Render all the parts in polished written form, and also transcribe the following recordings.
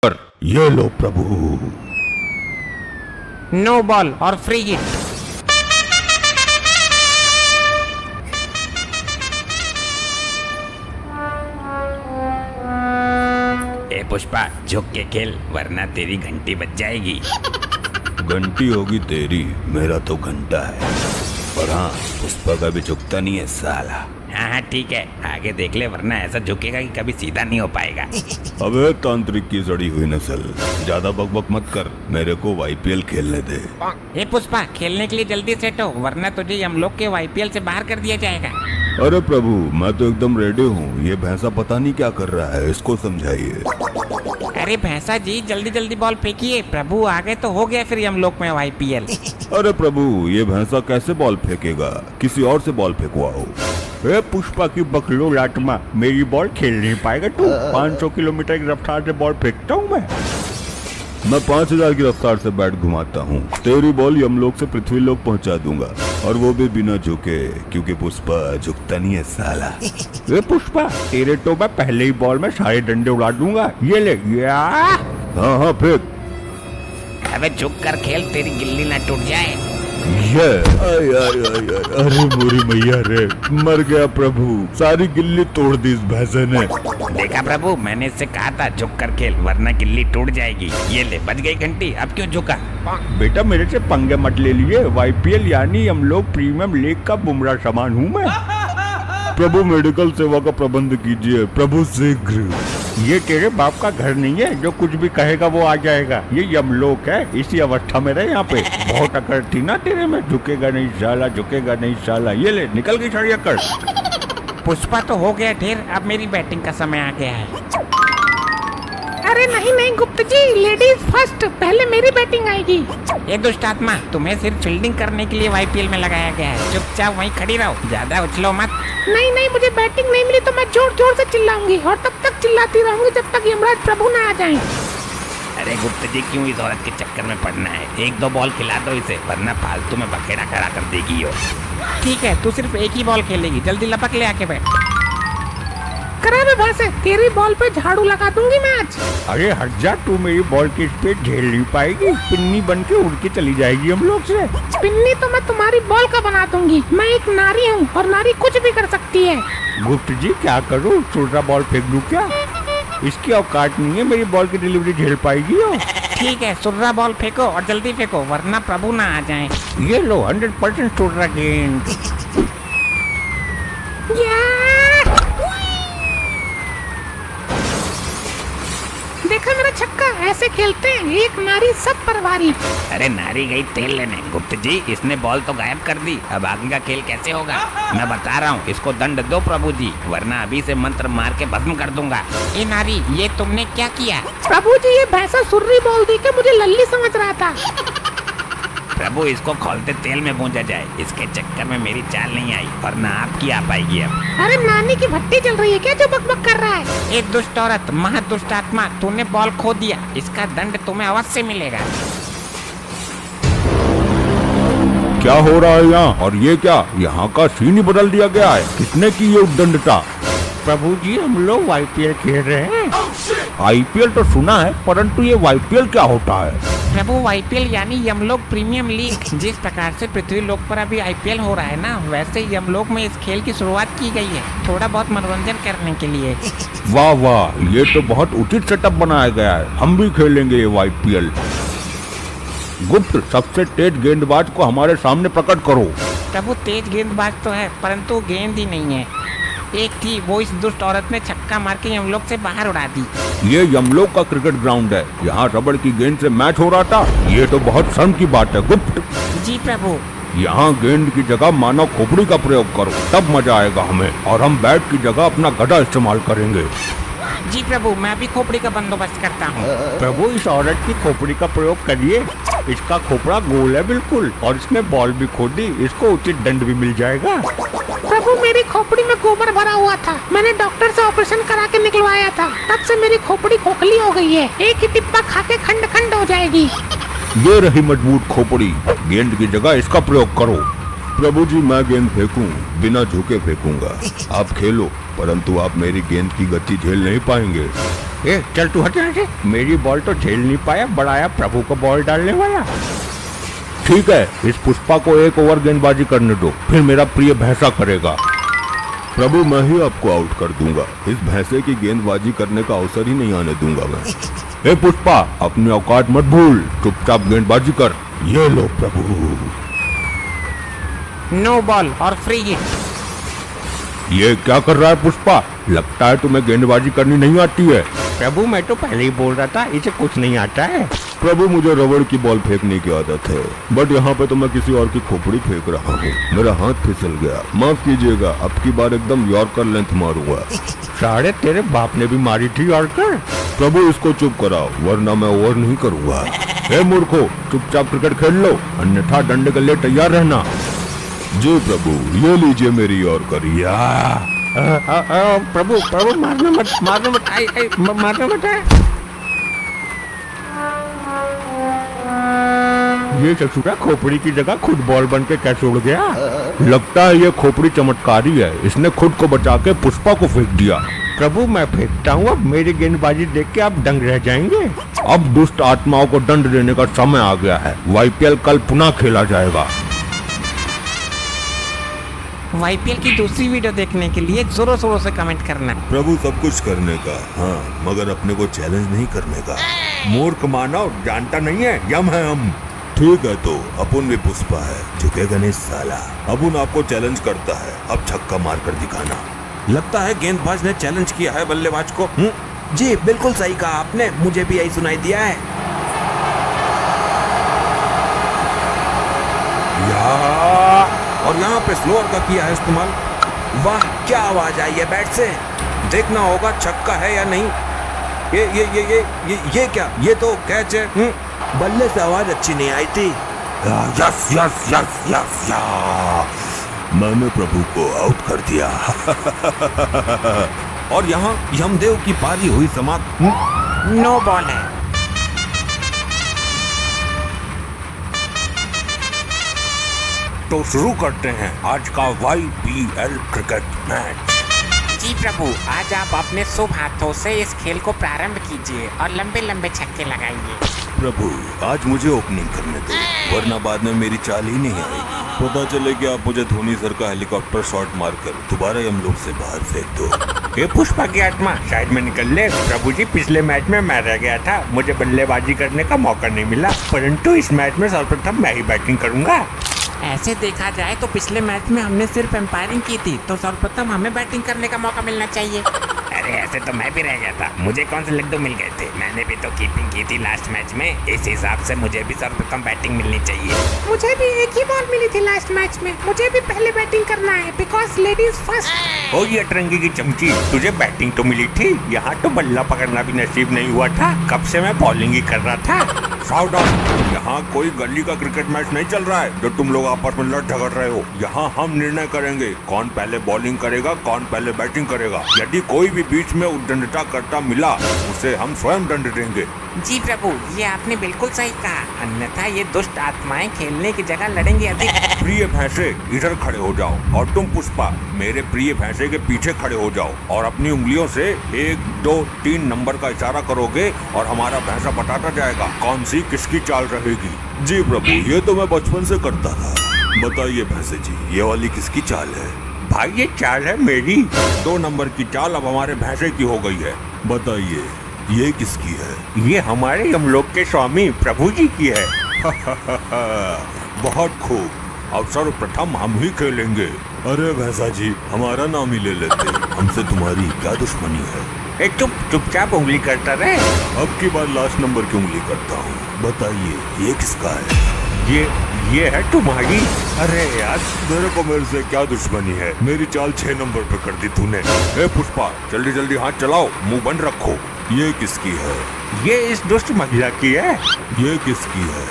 पर ये लो प्रभु। No ball और फ्री हिट। ए पुष्पा, झुक के खेल वरना तेरी घंटी बज जाएगी। घंटी होगी तेरी, मेरा तो घंटा है। पर हाँ, पुष्पा का भी झुकता नहीं है साला। हाँ हाँ ठीक है, आगे देख ले वरना ऐसा झुकेगा कि कभी सीधा नहीं हो पाएगा। अबे तांत्रिक की सड़ी हुई नस्ल, ज्यादा बकबक मत कर, मेरे को वाईपीएल खेलने दे। हे पुष्पा, खेलने के लिए जल्दी सेट हो वरना तुझे हम लोग के वाईपीएल से बाहर कर दिया जाएगा। अरे प्रभु, मैं तो एकदम रेडी हूँ। ये भैंसा पता नहीं क्या कर रहा है, इसको समझाइए। अरे भैंसा जी, जल्दी जल्दी बॉल फेंकिए। प्रभु आ गए तो हो गया फिर हम लोग में वाईपीएल। अरे प्रभु, ये भैंसा कैसे बॉल फेंकेगा? किसी और से बॉल फेंकवाओ। ए पुष्पा की बकलो लाटमा, मेरी बॉल खेल नहीं पाएगा तू। 500 किलोमीटर की रफ्तार से बॉल फेंकता हूँ मैं 5000 की रफ्तार से बैट घुमाता हूँ। तेरी बॉल यमलोक से पृथ्वीलोक पहुँचा दूंगा, और वो भी बिना झुके, क्योंकि पुष्पा झुकता नहीं है साला। ए पुष्पा, तेरे तो मैं पहले ही बॉल में सारे डंडे उड़ा दूंगा। ये ले या। हाँ हाँ फेंक। अबे झुक कर खेल, तेरी गिल्ली ना टूट जाए। ये आय आय आय आय, अरे मोरी मैया रे, मर गया प्रभु। सारी गिल्ली तोड़ दी इस भैंसे ने। देखा प्रभु, मैंने इससे कहा था झुक कर खेल वरना गिल्ली टूट जाएगी। ये ले, बज गई घंटी। अब क्यों झुका? बेटा मेरे से पंगे मत ले लिए। वाईपीएल यानी हम लोग प्रीमियम लीग का बुमराह सामान हूँ मैं। प्रभु मेडिकल सेवा का प्रबंध कीजिए प्रभु, शीघ्र। ये तेरे बाप का घर नहीं है जो कुछ भी कहेगा वो आ जाएगा। ये यमलोक है, इसी अवस्था में रहे यहाँ पे। बहुत अकड़ थी ना तेरे में, झुकेगा नहीं साला, झुकेगा नहीं साला। ये ले, निकल गई सारी अकड़। पुष्पा तो हो गया ढेर, अब मेरी बैटिंग का समय आ गया है। अरे नहीं नहीं गुप्ता जी, लेडीज फर्स्ट, पहले मेरी बैटिंग आएगी। ये दुष्ट आत्मा, तुम्हें सिर्फ फील्डिंग करने के लिए वाईपीएल में लगाया गया है। चुपचाप वहीं खड़ी रहो, ज्यादा उछलो मत। नहीं नहीं, मुझे बैटिंग नहीं मिली तो मैं जोर जोर से चिल्लाऊंगी, और तब तक चिल्लाती रहूंगी जब तक यमराज प्रभु ना आ जाएं। अरे गुप्ता जी, क्यों इस औरत के चक्कर में पड़ना है? एक दो बॉल खिला दो इसे, वरना फालतू में बखेड़ा खड़ा कर देगी यो। ठीक है, तू सिर्फ एक ही बॉल खेलेगी, जल्दी लपक ले आके बैठ। करा बे भैंसे, तेरी बॉल पे झाड़ू लगा दूंगी मैं आज। अरे हट जा, तू मेरी बॉल की स्पीड झेल नहीं पाएगी। पिन्नी बन के उड़ के चली जाएगी हम लोग से। पिन्नी तो मैं तुम्हारी बॉल का बना दूंगी। मैं एक नारी हूँ और नारी कुछ भी कर सकती है। गुप्त जी क्या करूँ, छोटा बॉल फेंक दूं क्या? इसकी औकात नहीं है मेरी बॉल की डिलीवरी झेल पाएगी हो। ठीक है, सुर्रा बॉल फेंको और जल्दी फेंको वरना प्रभु ना आ जाए। ये लो 100% सुर्रा गेंद। देखा मेरा छक्का, ऐसे खेलते हैं, एक नारी सब परवारी। अरे नारी गई तेल लेने। गुप्त जी, इसने बॉल तो गायब कर दी, अब आगे का खेल कैसे होगा? मैं बता रहा हूँ, इसको दंड दो प्रभु जी, वरना अभी से मंत्र मार के भस्म कर दूंगा। ए नारी, ये तुमने क्या किया? प्रभु जी, ये भैंसा सुर्री बोल दी के मुझे लल्ली समझ रहा था। प्रभु, इसको खोलते तेल में भूंजा जाए। इसके चक्कर में मेरी चाल नहीं आई, और ना आपकी आ पाएगी अब। अरे नानी की भट्टी चल रही है क्या जो बकबक कर रहा है? एक दुष्ट औरत, महादुष्ट आत्मा, तूने बॉल खो दिया, इसका दंड तुम्हें अवश्य मिलेगा। क्या हो रहा है यहाँ? और ये क्या, यहाँ का सीन ही बदल दिया गया है? किसने की ये उद्दंडता? प्रभु जी, हम लोग वाईपीएल खेल रहे हैं। आईपीएल तो सुना है, परंतु ये वाईपीएल क्या होता है? प्रभु, वाईपीएल यानी यमलोक प्रीमियम लीग। जिस प्रकार से पृथ्वी लोक पर अभी आईपीएल हो रहा है ना, वैसे यमलोक में इस खेल की शुरुआत की गई है, थोड़ा बहुत मनोरंजन करने के लिए। वाह वाह, ये तो बहुत उचित सेटअप बनाया गया है। हम भी खेलेंगे ये वाईपीएल। गुप्त, सबसे तेज गेंदबाज को हमारे सामने प्रकट करो। प्रभु, तेज गेंदबाज तो है, परंतु गेंद ही नहीं है। एक थी, वो इस दुष्ट औरत ने छक्का मार के यमलोक से बाहर उड़ा दी। ये यमलोक का क्रिकेट ग्राउंड है, यहाँ रबड़ की गेंद से मैच हो रहा था। ये तो बहुत शर्म की बात है गुप्त। जी प्रभु। यहाँ गेंद की जगह मानव खोपड़ी का प्रयोग करो, तब मजा आएगा हमें, और हम बैट की जगह अपना गदा इस्तेमाल करेंगे। जी प्रभु, मैं भी खोपड़ी का बंदोबस्त करता हूँ। प्रभु, इस औरत की खोपड़ी का प्रयोग करिए। इसका खोपड़ा गोल है बिल्कुल, और इसने बॉल भी खो दी, इसको उचित दंड भी मिल जाएगा। प्रभु, मेरी खोपड़ी में गोबर भरा हुआ था, मैंने डॉक्टर से ऑपरेशन करा के निकलवाया था, तब से मेरी खोपड़ी खोखली हो गई है। एक ही टिप्पा खा के खंड खंड हो जाएगी। ये रही मजबूत खोपड़ी, गेंद की जगह इसका प्रयोग करो। प्रभु जी, मैं गेंद फेंकूं, बिना झुके फेंकूंगा। आप खेलो, परंतु आप मेरी गेंद की गति झेल नहीं पाएंगे। ए चल तू हट यहाँ से। मेरी बॉल तो झेल नहीं पाया, बढ़ाया प्रभु को बॉल डालने वाला। ठीक है, इस पुष्पा को एक ओवर गेंदबाजी करने दो, फिर मेरा प्रिय भैंसा करेगा। प्रभु मैं ही आपको आउट कर दूंगा। इस भैंसे की गेंदबाजी करने का अवसर ही नहीं आने दूंगा मैं। हे पुष्पा, अपनी औकात मत भूल, चुपचाप गेंदबाजी कर। ये लो प्रभु। नो बॉल और फ्री हिट। ये क्या कर रहा है पुष्पा? लगता है तुम्हें गेंदबाजी करनी नहीं आती है। प्रभु मैं तो पहले ही बोल रहा था इसे कुछ नहीं आता है। प्रभु मुझे रबड़ की बॉल फेंकने की आदत है, बट यहाँ पे तो मैं किसी और की खोपड़ी फेंक रहा हूँ। मेरा हाथ फिसल गया, माफ कीजिएगा। अब की बार एकदम यॉर्कर लेंथ मारूंगा। साढ़े तेरे बाप ने भी मारी थी यॉर्कर। प्रभु इसको चुप कराओ, वरना मैं ओवर नहीं करूंगा। हे मूर्खो, चुपचाप क्रिकेट खेल लो, अन्यथा डंडे के लिए तैयार रहना। जी प्रभु, ये लीजिए मेरी यॉर्कर। या प्रभु प्रभु मारना मत, मारना मत, मारना मत। ये ससुरा खोपड़ी की जगह खुद बॉल बन के कैसे उड़ गया? लगता है ये खोपड़ी चमत्कारी है, इसने खुद को बचा के पुष्पा को फेंक दिया। प्रभु मैं फेंकता हूँ, अब मेरी गेंदबाजी देख के आप दंग रह जाएंगे। अब दुष्ट आत्माओं को दंड देने का समय आ गया है। YPL कल पुनः खेला जाएगा। YPL की दूसरी वीडियो देखने के लिए जोरों शोरों से कमेंट करना। प्रभु सब कुछ करने का, हाँ, मगर अपने को चैलेंज नहीं करने का। मूर्ख मानव जानता नहीं है, यम है हम। ठीक है तो अपुन भी पुष्पा है, झुकेगा नहीं साला। अपुन आपको चैलेंज करता है, अब छक्का मार कर दिखाना। लगता है गेंदबाज ने चैलेंज किया है बल्लेबाज को। जी बिल्कुल सही कहा आपने, मुझे भी यही सुनाई दिया है। और यहाँ पे स्लोअर का किया है इस्तेमाल। वाह क्या आवाज आई है बैट से। देखना होगा छक्का है या नहीं। ये क्या, ये तो कैच है। बल्ले से आवाज अच्छी नहीं आई थी। यस यस यस यस या, मैंने प्रभु को आउट कर दिया। और यहाँ यमदेव की पारी हुई समाप्त। नो बॉल है। तो शुरू करते हैं आज का YPL क्रिकेट मैच। जी प्रभु, आज आप अपने शुभ हाथों से इस खेल को प्रारंभ कीजिए और लंबे लंबे छक्के लगाइए। प्रभु आज मुझे ओपनिंग करने दो, वरना बाद में मेरी चाल ही नहीं आएगी। पता चले कि आप मुझे धोनी सर का हेलीकॉप्टर शॉट मारकर दोबारा हम लोग से बाहर फेंक दो। ये पुष्पा की आत्मा साइड में निकल ले। प्रभु जी पिछले मैच में मैं रह गया था, मुझे बल्लेबाजी करने का मौका नहीं मिला, परंतु इस मैच में सर्वप्रथम मैं ही बैटिंग करूंगा। ऐसे देखा जाए तो पिछले मैच में हमने सिर्फ एम्पायरिंग की थी, तो सर्वप्रथम हमें बैटिंग करने का मौका मिलना चाहिए। अरे ऐसे तो मैं भी रह गया था, मुझे कौन से लड्डू मिल गए थे? मैंने भी तो कीपिंग की थी लास्ट मैच में, इस हिसाब से मुझे भी सर्वप्रथम बैटिंग मिलनी चाहिए। मुझे भी एक ही बॉल मिली थी लास्ट मैच में, मुझे भी पहले बैटिंग करना है, बिकॉज लेडीज फर्स्ट। ओ ये अतरंगी की चमची, तुझे बैटिंग तो मिली थी, यहाँ तो बल्ला पकड़ना भी नसीब नहीं हुआ था। कब से मैं बॉलिंग ही कर रहा था। साउथ डाउन, यहाँ कोई गली का क्रिकेट मैच नहीं चल रहा है जो तुम लोग आपस में लड़ झगड़ रहे हो। यहाँ हम निर्णय करेंगे कौन पहले बॉलिंग करेगा, कौन पहले बैटिंग करेगा। यदि कोई भी बीच में उद्दंडता करता मिला, उसे हम स्वयं दंड देंगे। जी प्रभु, ये आपने बिल्कुल सही कहा, अन्यथा ये दुष्ट आत्माएं खेलने की जगह लड़ेंगी अधिक। प्रिय भैंसे इधर खड़े हो जाओ, और तुम पुष्पा मेरे प्रिय भैंसे के पीछे खड़े हो जाओ और अपनी उंगलियों से 1, 2, 3 नंबर का इशारा करोगे और हमारा भैंसा बताता जाएगा कौन सी किसकी चाल रहेगी। जी प्रभु, ये तो मैं बचपन से करता था। बताइए भैंसे जी, ये वाली किसकी चाल है? भाई ये चाल है मेरी। 2 नंबर की चाल अब हमारे भैंसे की हो गई है। बताइए ये किसकी है? ये हमारे यमलोक के स्वामी प्रभु जी की है। बहुत खूब, अब सर्वप्रथम हम ही खेलेंगे। अरे भैंसा जी, हमारा नाम ही ले लेते, हमसे तुम्हारी क्या दुश्मनी है? चुपचाप उंगली करता रहे। अब की बार लास्ट नंबर की उंगली करता हूँ। बताइए ये किसका है? ये है तुम्हारी। अरे यार, मेरे को मेरे से क्या दुश्मनी है? मेरी चाल 6 नंबर पे कर दी तूने। ए पुष्पा, जल्दी जल्दी हाथ चलाओ, मुंह बंद रखो। ये किसकी है? ये इस दुष्ट महिला की है। ये किसकी है?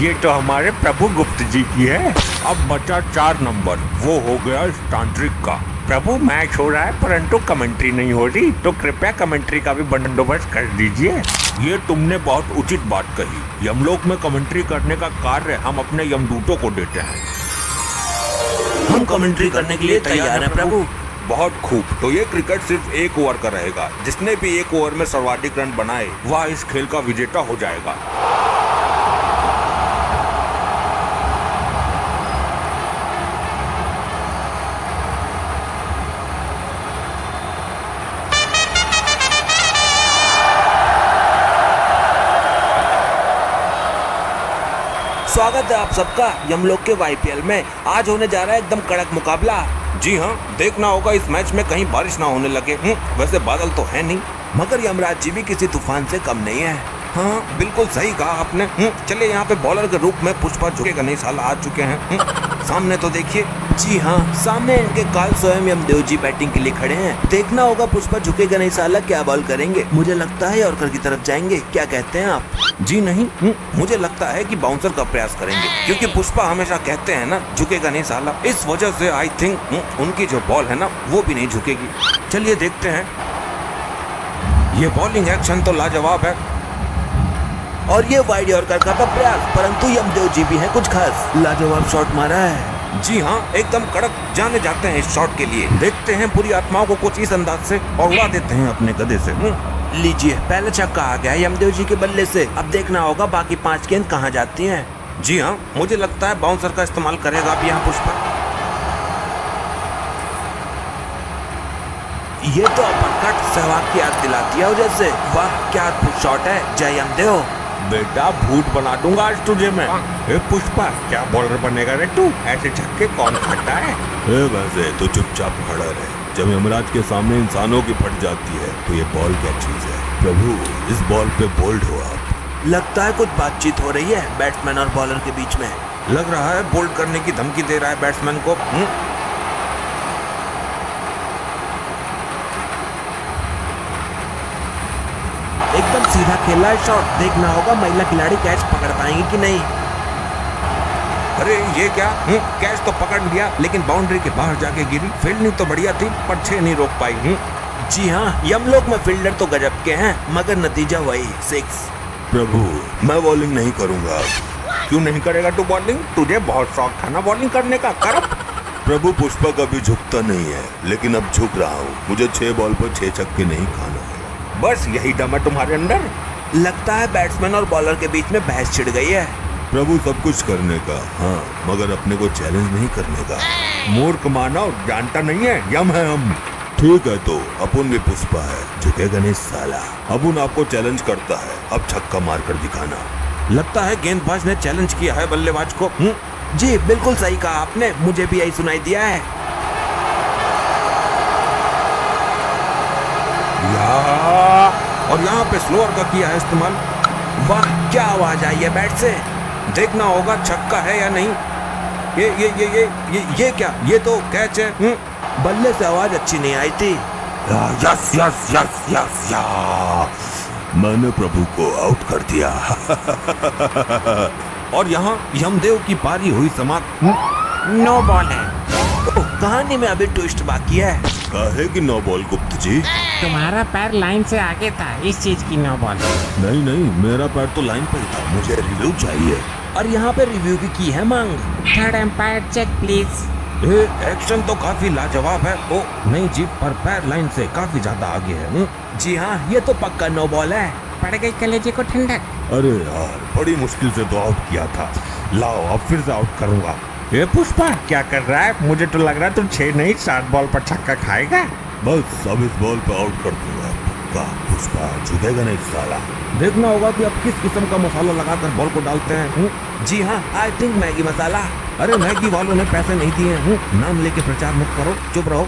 ये तो हमारे प्रभु गुप्त जी की है। अब बचा 4 नंबर, वो हो गया इस तांत्रिक का। प्रभु मैच हो रहा है परंतु कमेंट्री नहीं हो रही, तो कृपया कमेंट्री का भी बंदोबस्त कर दीजिए। ये तुमने बहुत उचित बात कही। यमलोक में कमेंट्री करने का कार्य हम अपने यमदूतों को देते हैं। हम कमेंट्री करने के लिए तैयार हैं प्रभु। बहुत खूब। तो ये क्रिकेट सिर्फ 1 ओवर का रहेगा। जिसने भी 1 ओवर में सर्वाधिक रन बनाए वह इस खेल का विजेता हो जाएगा। स्वागत है आप सबका यमलोक के वाईपीएल में। आज होने जा रहा है एकदम कड़क मुकाबला। जी हाँ, देखना होगा इस मैच में कहीं बारिश ना होने लगे। वैसे बादल तो है नहीं, मगर यमराज जी भी किसी तूफान से कम नहीं है। हाँ बिल्कुल सही कहा आपने। चलिए यहाँ पे बॉलर के रूप में पुष्पा झुकेगा नहीं साला आ चुके हैं। सामने तो देखिए। जी हाँ, सामने इनके काल स्वयं यमदेव जी बैटिंग के लिए खड़े हैं। देखना होगा पुष्पा झुकेगा नहीं साला क्या बॉल करेंगे। मुझे लगता है यॉर्कर की तरफ जाएंगे। क्या कहते हैं आप? जी नहीं, मुझे लगता है कि बाउंसर का प्रयास करेंगे, क्योंकि पुष्पा हमेशा कहते हैं ना झुकेगा नहीं साला। इस वजह से आई थिंक उनकी जो बॉल है ना वो भी नहीं झुकेगी। चलिए देखते हैं। ये बॉलिंग एक्शन तो लाजवाब है। और ये वाइड यॉर्कर का था प्रयास, परंतु यमदेव जी भी हैं कुछ खास। लाजवाब शॉट मारा है। जी हाँ, एकदम कड़क जाने जाते हैं इस शॉट के लिए। देखते हैं बुरी आत्माओं को कुछ इस अंदाज से और उड़ा देते हैं अपने गदे से। लीजिए, पहले छक्का आ गया यमदेव जी के बल्ले से। अब देखना होगा बाकी 5 गेंद कहाँ जाती हैं। जी हाँ, मुझे लगता है बाउंसर का इस्तेमाल करेगा अब यहाँ पुष्पा। ये तो अपरकट सहवाग की याद दिलाती है जैसे। वाह क्या अद्भुत शॉट है। जय यमदेव। बेटा भूत बना दूंगा आज तुझे मैं। ए पुष्पा, क्या बॉलर बनेगा रे तू? ऐसे छक्के कौन खाता है? वैसे तो चुपचाप खड़ा रहे। जब यमराज के सामने इंसानों की फट जाती है तो ये बॉल क्या चीज है? प्रभु, इस बॉल पे बोल्ड हो आप। लगता है कुछ बातचीत हो रही है बैट्समैन और बॉलर के बीच में। लग रहा है बोल्ड करने की धमकी दे रहा है बैट्समैन को। एकदम सीधा खेला है शॉट। देखना होगा महिला खिलाड़ी कैच पकड़ पाएंगी कि नहीं। अरे ये क्या? कैच तो पकड़ लिया लेकिन बाउंड्री के बाहर जाके गिरी। फील्डिंग तो बढ़िया थी पर 6 नहीं रोक पाई। जी हाँ, यमलोक में फील्डर तो गजब के हैं, मगर नतीजा वही 6। प्रभु, मैं बॉलिंग नहीं करूंगा। क्यों नहीं करेगा तू बॉलिंग? तुझे बहुत शौक था ना बॉलिंग करने का, कर। प्रभु, पुष्पा कभी झुकता नहीं है, लेकिन अब झुक रहा हूँ। मुझे 6 बॉल पर 6 छक्के नहीं खाना है। बस यही दम है तुम्हारे अंदर। लगता है बैट्समैन और बॉलर के बीच में बहस छिड़ गई है। प्रभु, सब कुछ करने का, हाँ, मगर अपने को चैलेंज नहीं करने का। मूर्ख मानव, जानता नहीं है यम है हम। ठीक है तो अपुन भी पुष्पा है, झुकेगा नहीं साला। अपुन आपको चैलेंज करता है, अब छक्का मार कर दिखाना। लगता है गेंदबाज ने चैलेंज किया है बल्लेबाज को। जी बिल्कुल सही कहा आपने, मुझे भी यही सुनाई दिया है। और यहाँ पे स्लोअर का किया है इस्तेमाल। वाह क्या आवाज आई है बैट से। देखना होगा छक्का है या नहीं। ये क्या? ये तो कैच है। बल्ले से आवाज अच्छी नहीं आई थी। यस यस यस यस या, मैंने प्रभु को आउट कर दिया। और यहाँ यमदेव की पारी हुई समाप्त। नो बॉल है। कहानी में अभी ट्विस्ट बाकी है। काहे की 9 बॉल गुप्त जी? तुम्हारा पैर लाइन से आगे था, इस चीज की नो बॉल। नहीं नहीं, मेरा पैर तो लाइन पर ही था। मुझे रिव्यू चाहिए। और यहाँ पे रिव्यू की है मांग। Third umpire check please. Action तो काफी लाजवाब है। ओ नहीं जी, पर पैर लाइन से काफी ज्यादा आगे है। जी हाँ, ये तो पक्का नो बॉल है। पड़ गई कलेजे को ठंडक। अरे यार, बड़ी मुश्किल से तो आउट किया था। लाओ अब फिर से आउट करूंगा। ये पुष्पा क्या कर रहा है? मुझे तो लग रहा है तुम 6 नहीं 7 बॉल पर छक्का खाएगा। बस अब इस बॉल पे आउट कर दूंगा पक्का। पुष्पा झुकेगा नहीं साला। देखना होगा कि अब किस किस्म का मसाला लगाकर बॉल को डालते हैं। जी हाँ, आई थिंक मैगी मसाला। अरे मैगी वालों ने पैसे नहीं दिए हैं। नाम लेके प्रचार मत करो, चुप रहो।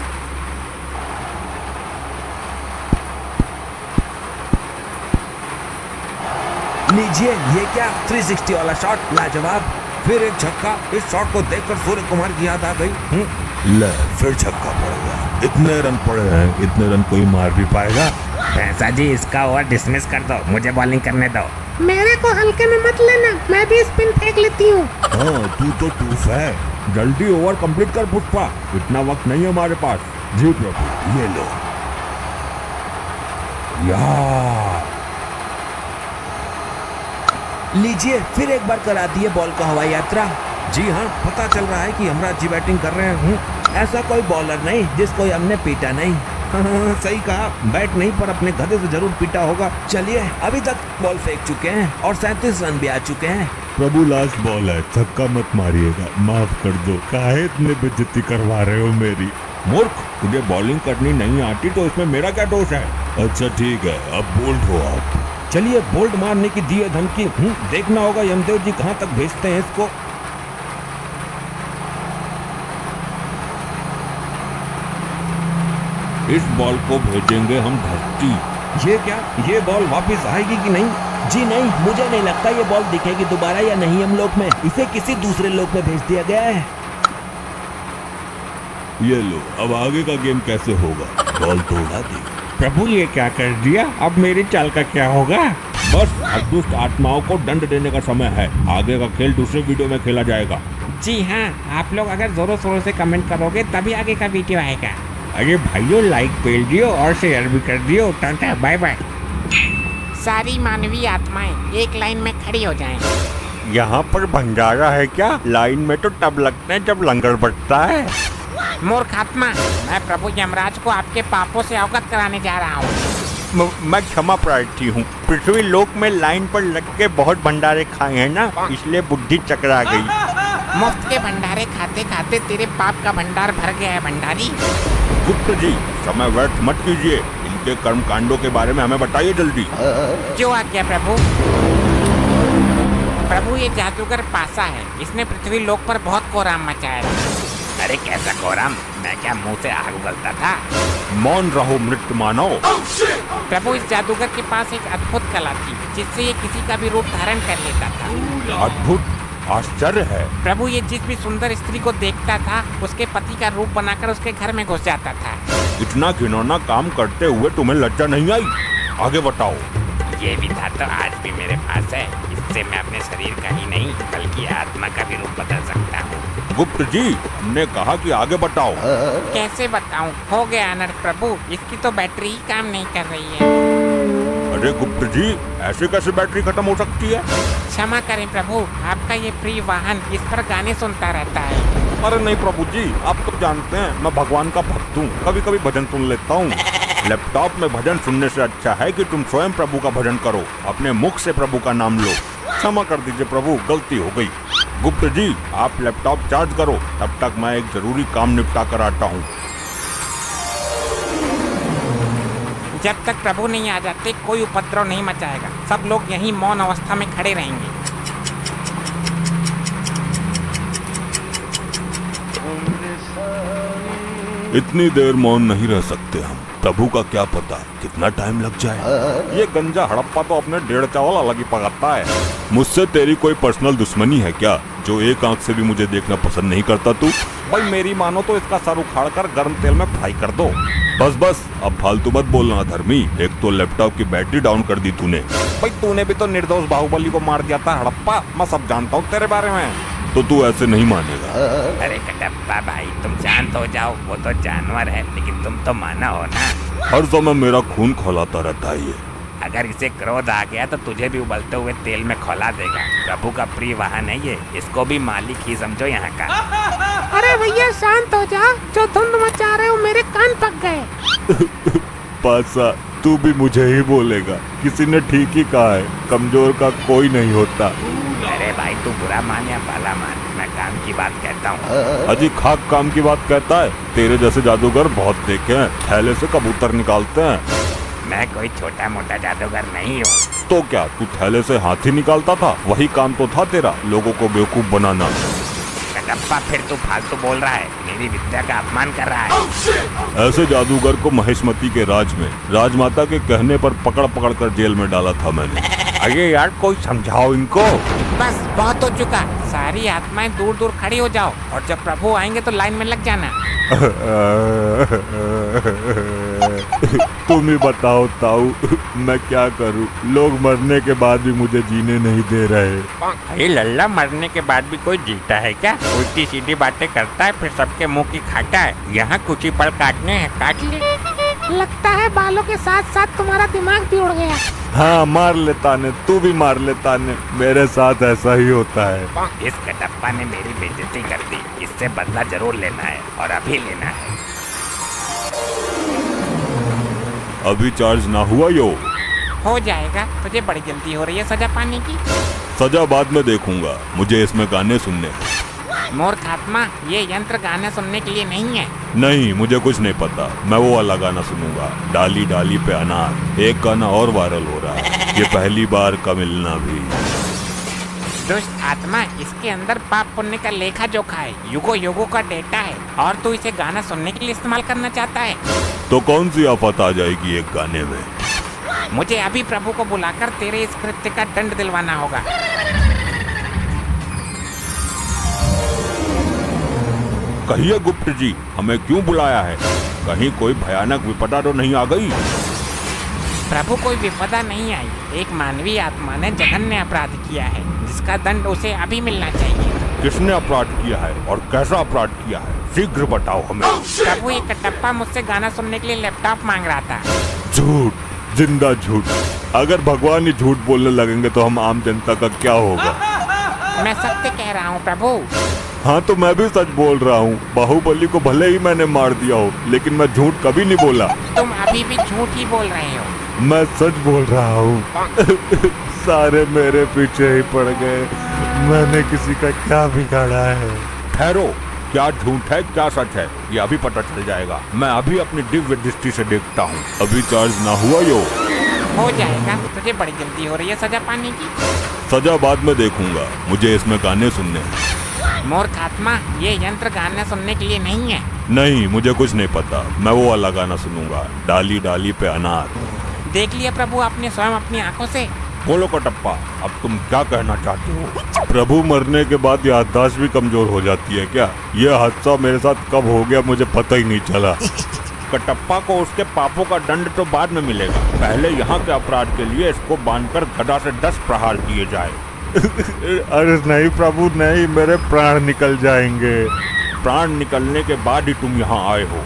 लीजिए, ये क्या 360 वाला शॉट, लाजवाब। फिर एक छक्का। इस शॉट को देखकर सूर्य कुमार की याद आ गई। ले, फिर छक्का पड़ गया। इतने रन पड़े हैं, इतने रन कोई मार भी पाएगा? भैंसा जी, इसका ओवर डिसमिस कर दो, मुझे बॉलिंग करने दो। मेरे को हल्के में मत लेना, मैं भी स्पिन फेंक लेती हूँ। हाँ, तू तो टूफ है। जल्दी ओवर कंप्लीट कर पुष्पा, इतना वक्त नहीं है हमारे पास। जी प्रभु, ये लो। यार लीजिए, फिर एक बार करा दिए बॉल का हवाई यात्रा। जी हाँ, पता चल रहा है कि यमराज जी बैटिंग कर रहे हैं। ऐसा कोई बॉलर नहीं जिसको हमने पीटा नहीं। हाँ, सही कहा, बैट नहीं पर अपने गधे से जरूर पीटा होगा। चलिए, अभी तक बॉल फेंक चुके हैं और 37 रन भी आ चुके हैं। प्रभु लास्ट बॉल है, छक्का मत मारिएगा, माफ कर दो। काहे इतने बेइज्जती करवा रहे हो मेरी? मूर्ख, तुझे बॉलिंग करनी नहीं आती तो इसमें मेरा क्या दोष है? अच्छा ठीक है, अब बोल्ड हो आप। चलिए, बोल्ड मारने की दी है धमकी। देखना होगा यमदेव जी कहाँ तक भेजते हैं इसको। इस बॉल को भेजेंगे हम धरती। ये क्या, ये बॉल वापस आएगी कि नहीं? जी नहीं, मुझे नहीं लगता ये बॉल दिखेगी दोबारा या नहीं हम लोक में। इसे किसी दूसरे लोक में भेज दिया गया है। ये लो, अब आगे का गेम कैसे होगा? बॉल तो उड़ा दी। प्रभु ये क्या कर दिया? अब मेरी चाल का क्या होगा? बस दुष्ट आत्माओं को दंड देने का समय है। आगे का खेल दूसरे वीडियो में खेला जाएगा। जी हाँ, आप लोग अगर जोरों शोरों से कमेंट करोगे तभी आगे का वीडियो आएगा। अरे भाइयों, लाइक पेल दियो और शेयर भी कर दियो। Tata, bye bye. सारी मानवीय आत्माएं एक लाइन में खड़ी हो जाएं। यहाँ पर भंडारा है क्या? लाइन में तो तब लगते हैं जब लंगर बटता है। मूर्ख आत्मा, मैं प्रभु यमराज को आपके पापों से अवगत कराने जा रहा हूँ। मैं क्षमा प्रार्थी हूँ। पृथ्वी लोक में लाइन पर लग के बहुत भंडारे खाए हैं ना, इसलिए बुद्धि चकरा गई। मुफ्त के भंडारे खाते खाते तेरे पाप का भंडार भर गया है भंडारी। गुप्त जी, समय व्यर्थ मत कीजिए। इनके कर्म कांडों के बारे में हमें बताइए जल्दी। जो आज्ञा प्रभु। प्रभु, ये जादूगर पासा है। इसने पृथ्वी लोक पर बहुत कोहराम मचाया है। अरे कैसा कोहराम? मैं क्या मुंह से आग उगलता था? मौन रहो मृत मानव। प्रभु, इस जादूगर के पास एक अद्भुत कला थी जिससे ये किसी का भी रूप धारण कर लेता था। अद्भुत, आश्चर्य है। प्रभु, ये जिस भी सुंदर स्त्री को देखता था उसके पति का रूप बनाकर उसके घर में घुस जाता था। इतना घिनौना काम करते हुए तुम्हें लज्जा नहीं आई? आगे बताओ। ये भी था तो आज भी मेरे पास है। इससे मैं अपने शरीर का ही नहीं बल्कि आत्मा का भी रूप बदल सकता हूँ। गुप्त जी, हमने कहा कि आगे बताओ। कैसे बताऊं? हो गया अनर्थ प्रभु, इसकी तो बैटरी ही काम नहीं कर रही है। अरे गुप्त जी, ऐसे कैसे बैटरी खत्म हो सकती है? क्षमा करें प्रभु, आपका ये प्रिय वाहन इस पर गाने सुनता रहता है। अरे नहीं प्रभु जी, आप तो जानते हैं मैं भगवान का भक्त हूँ। कभी कभी भजन सुन लेता हूँ। लैपटॉप में भजन सुनने से अच्छा है कि तुम स्वयं प्रभु का भजन करो। अपने मुख से प्रभु का नाम लो। क्षमा कर दीजिए प्रभु, गलती हो गई। गुप्त जी, आप लैपटॉप चार्ज करो, तब तक मैं एक जरूरी काम निपटा कर आता हूँ। जब तक प्रभु नहीं आ जाते कोई उपद्रव नहीं मचाएगा। सब लोग यहीं मौन अवस्था में खड़े रहेंगे। इतनी देर मौन नहीं रह सकते हम। प्रभु का क्या पता कितना टाइम लग जाए। ये गंजा हड़प्पा तो अपने 1.5 चावल अलग ही पकाता है। मुझसे तेरी कोई पर्सनल दुश्मनी है क्या, जो एक आंख से भी मुझे देखना पसंद नहीं करता तू? भाई मेरी मानो तो इसका सर उखाड़ कर गर्म तेल में फ्राई कर दो। बस बस, अब फालतू मत बोलना धर्मी। एक तो लैपटॉप की बैटरी डाउन कर दी तूने। भाई तूने भी तो निर्दोष बाहुबली को मार दिया था हड़प्पा। मैं सब जानता हूँ तेरे बारे में। तो तू ऐसे नहीं मानेगा। अरे कटप्पा भाई, तुम शांत हो जाओ। वो तो जानवर है लेकिन तुम तो माना हो ना। हर समय मेरा खून खौलाता रहता है ये। अगर इसे क्रोध आ गया तो तुझे भी उबलते हुए तेल में खौला देगा। प्रभु का प्रिय वाहन है ये, इसको भी मालिक ही समझो यहाँ का। अरे भैया शांत हो जा, जो धुंध मचा रहे हो मेरे कान पक गए। पासा, तू भी मुझे ही बोलेगा। किसी ने ठीक ही कहा है, कमजोर का कोई नहीं होता। अरे भाई, तू बुरा मान या भला मान, मैं काम की बात कहता हूँ। अजी खाक काम की बात कहता है? तेरे जैसे जादूगर बहुत देखे हैं, थैले से कबूतर निकालते हैं। मैं कोई छोटा मोटा जादूगर नहीं हूँ। तो क्या तू थैले से हाथी निकालता था? वही काम तो था तेरा, लोगों को बेवकूफ बनाना। कटप्पा, फिर तू फालतू बोल रहा है, मेरी विद्या का अपमान कर रहा है। ऐसे जादूगर को महेशमती के राज में राजमाता के कहने पर पकड़ पकड़ कर जेल में डाला था मैंने। अरे यार, कोई समझाओ इनको। बस बहुत हो चुका। सारी आत्माएं दूर दूर खड़ी हो जाओ और जब प्रभु आएंगे तो लाइन में लग जाना। तुम ही बताओ ताऊ, मैं क्या करूं? लोग मरने के बाद भी मुझे जीने नहीं दे रहे। अरे लल्ला, मरने के बाद भी कोई जीता है क्या? उल्टी सीधी बातें करता है फिर सबके मुंह की खाता है। यहाँ कुछ ही पल काटने हैं, काट ले। लगता है बालों के साथ साथ तुम्हारा दिमाग भी उड़ गया। हाँ मार ले ताने, तू भी मार ले ताने, मेरे साथ ऐसा ही होता है। इस कटप्पा ने मेरी बेइज्जती कर दी, इससे बदला जरूर लेना है और अभी लेना है। अभी चार्ज ना हुआ यो? हो जाएगा, तुझे बड़ी जल्दी हो रही है सजा पाने की। सजा बाद में देखूंगा, मुझे इसमें गाने सुनने हैं। मूर्ख आत्मा, ये यंत्र गाना सुनने के लिए नहीं है। नहीं, मुझे कुछ नहीं पता, मैं वो वाला गाना सुनूंगा, डाली डाली पे अनार। एक गाना और वायरल हो रहा है, ये पहली बार का मिलना भी। दुष्ट आत्मा, इसके अंदर पाप पुण्य का लेखा जोखा है, युगों युगों का डेटा है, और तू इसे गाना सुनने के लिए इस्तेमाल करना चाहता है। तो कौन सी आफत आ जाएगी एक गाने में? मुझे अभी प्रभु को बुलाकर तेरे इस कृत्य का दंड दिलवाना होगा। कहिए गुप्त जी, हमें क्यों बुलाया है? कहीं कोई भयानक विपदा तो नहीं आ गई? प्रभु, कोई विपदा नहीं आई, एक मानवीय आत्मा ने जघन्य अपराध किया है, जिसका दंड उसे अभी मिलना चाहिए। किसने अपराध किया है और कैसा अपराध किया है? शीघ्र बताओ हमें। प्रभु, ये कटप्पा मुझसे गाना सुनने के लिए लैपटॉप मांग रहा था। झूठ, जिंदा झूठ। अगर भगवान ही झूठ बोलने लगेंगे तो हम आम जनता का क्या होगा? मैं सत्य कह रहा हूँ प्रभु। हाँ तो मैं भी सच बोल रहा हूँ। बाहुबली को भले ही मैंने मार दिया हो, लेकिन मैं झूठ कभी नहीं बोला। तुम अभी भी झूठ ही बोल रहे हो। मैं सच बोल रहा हूँ। सारे मेरे पीछे ही पड़ गए, मैंने किसी का क्या बिगाड़ा है? ठहरो, क्या झूठ है क्या सच है, ये अभी पता चल जाएगा। मैं अभी अपनी दिव्य दृष्टि से देखता हूँ। अभी चार्ज ना हुआ यो? हो जाएगा, तुझे बड़ी जल्दी हो रही है सजा पाने की। सजा बाद में देखूंगा, मुझे इसमें गाने सुनने हैं। मूर्ख आत्मा, ये यंत्र गाना सुनने के लिए नहीं है। नहीं, मुझे कुछ नहीं पता, मैं वो वाला गाना सुनूंगा, डाली डाली पे अनार। देख लिया प्रभु आपने स्वयं अपनी आंखों से। बोलो कटप्पा, अब तुम क्या कहना चाहते हो? प्रभु मरने के बाद याददाश्त भी कमजोर हो जाती है क्या? यह हादसा मेरे साथ कब हो गया मुझे पता ही नहीं चला। कटप्पा को उसके पापों का दंड तो बाद में मिलेगा, पहले यहाँ के अपराध के लिए इसको बांधकर गदा से 10 प्रहार किए जाए। अरे नहीं प्रभु नहीं, मेरे प्राण निकल जाएंगे। प्राण निकलने के बाद ही तुम यहाँ आए हो।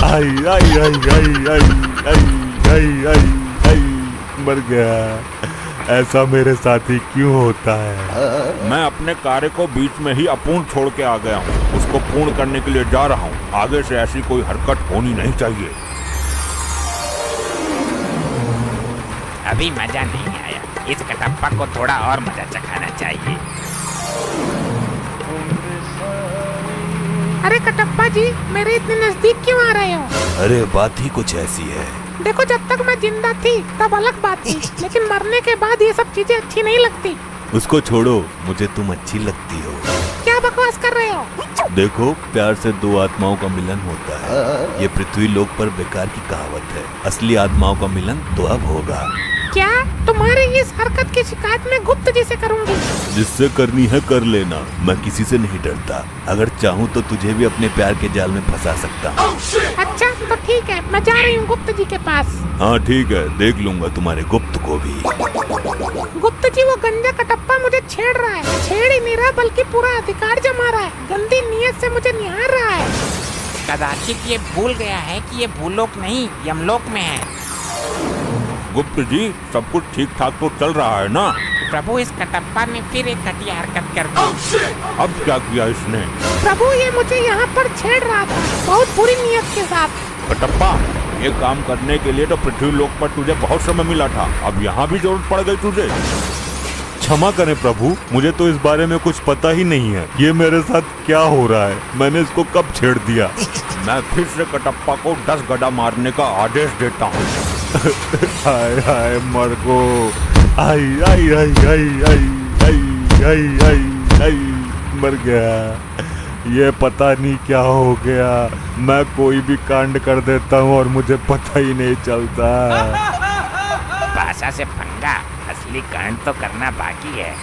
आई आई आई आई आई आई आई आई आई, मर गया। ऐसा मेरे साथ ही क्यों होता है? मैं अपने कार्य को बीच में ही अपूर्ण छोड़ के आ गया हूँ, उसको पूर्ण करने के लिए जा रहा हूँ। आगे से ऐसी कोई हरकत होनी नहीं चाहिए। अभी मजा नहीं आया, इस कटप्पा को थोड़ा और मजा चखाना चाहिए। अरे कटप्पा जी, मेरे इतने नजदीक क्यों आ रहे हो? अरे बात ही कुछ ऐसी है। देखो, जब तक मैं जिंदा थी तब अलग बात थी, लेकिन मरने के बाद ये सब चीजें अच्छी नहीं लगती। उसको छोड़ो, मुझे तुम अच्छी लगती हो। क्या बकवास कर रहे हो? देखो, प्यार से दो आत्माओं का मिलन होता है। ये पृथ्वी लोक पर बेकार की कहावत है, असली आत्माओं का मिलन तो अब होगा। क्या? तुम्हारी इस हरकत की शिकायत मैं गुप्त जी से करूंगी। जिससे करनी है कर लेना, मैं किसी से नहीं डरता। अगर चाहूँ तो तुझे भी अपने प्यार के जाल में फंसा सकता हूँ। अच्छा तो ठीक है, मैं जा रही हूँ गुप्त जी के पास। हाँ ठीक है, देख लूंगा तुम्हारे गुप्त को भी। गुप्त जी, वो गंजा कटप्पा मुझे छेड़ रहा है। छेड़ ही नहीं रहा बल्कि पूरा अधिकार जमा रहा है, गंदी नीयत से मुझे निहार रहा है। कदाचित ये भूल गया है कि ये भूलोक नहीं यमलोक में है। गुप्त जी, सब कुछ ठीक ठाक तो चल रहा है ना? प्रभु, इस कटप्पा ने फिर एक घटिया हरकत कर दी। अब क्या किया इसने? प्रभु, ये मुझे यहाँ पर छेड़ रहा था बहुत बुरी नीयत के साथ। कटप्पा, ये काम करने के लिए तो पृथ्वी लोक पर तुझे बहुत समय मिला था, अब यहाँ भी जरूरत पड़ गई तुझे। क्षमा करें प्रभु, मुझे तो इस बारे में कुछ पता ही नहीं है। ये मेरे साथ क्या हो रहा है? मैंने इसको कब छेड़ दिया? मैं फिर से कटप्पा को 10 गदा मारने का आदेश देता हूँ। हाय हाय मर गो। आई आई आई आई आई आई आई आई आई, मर गया। ये पता नहीं क्या हो गया, मैं कोई भी कांड कर देता हूँ और मुझे पता ही नहीं चलता। भाषा से पंगा, असली कांड तो करना बाकी है।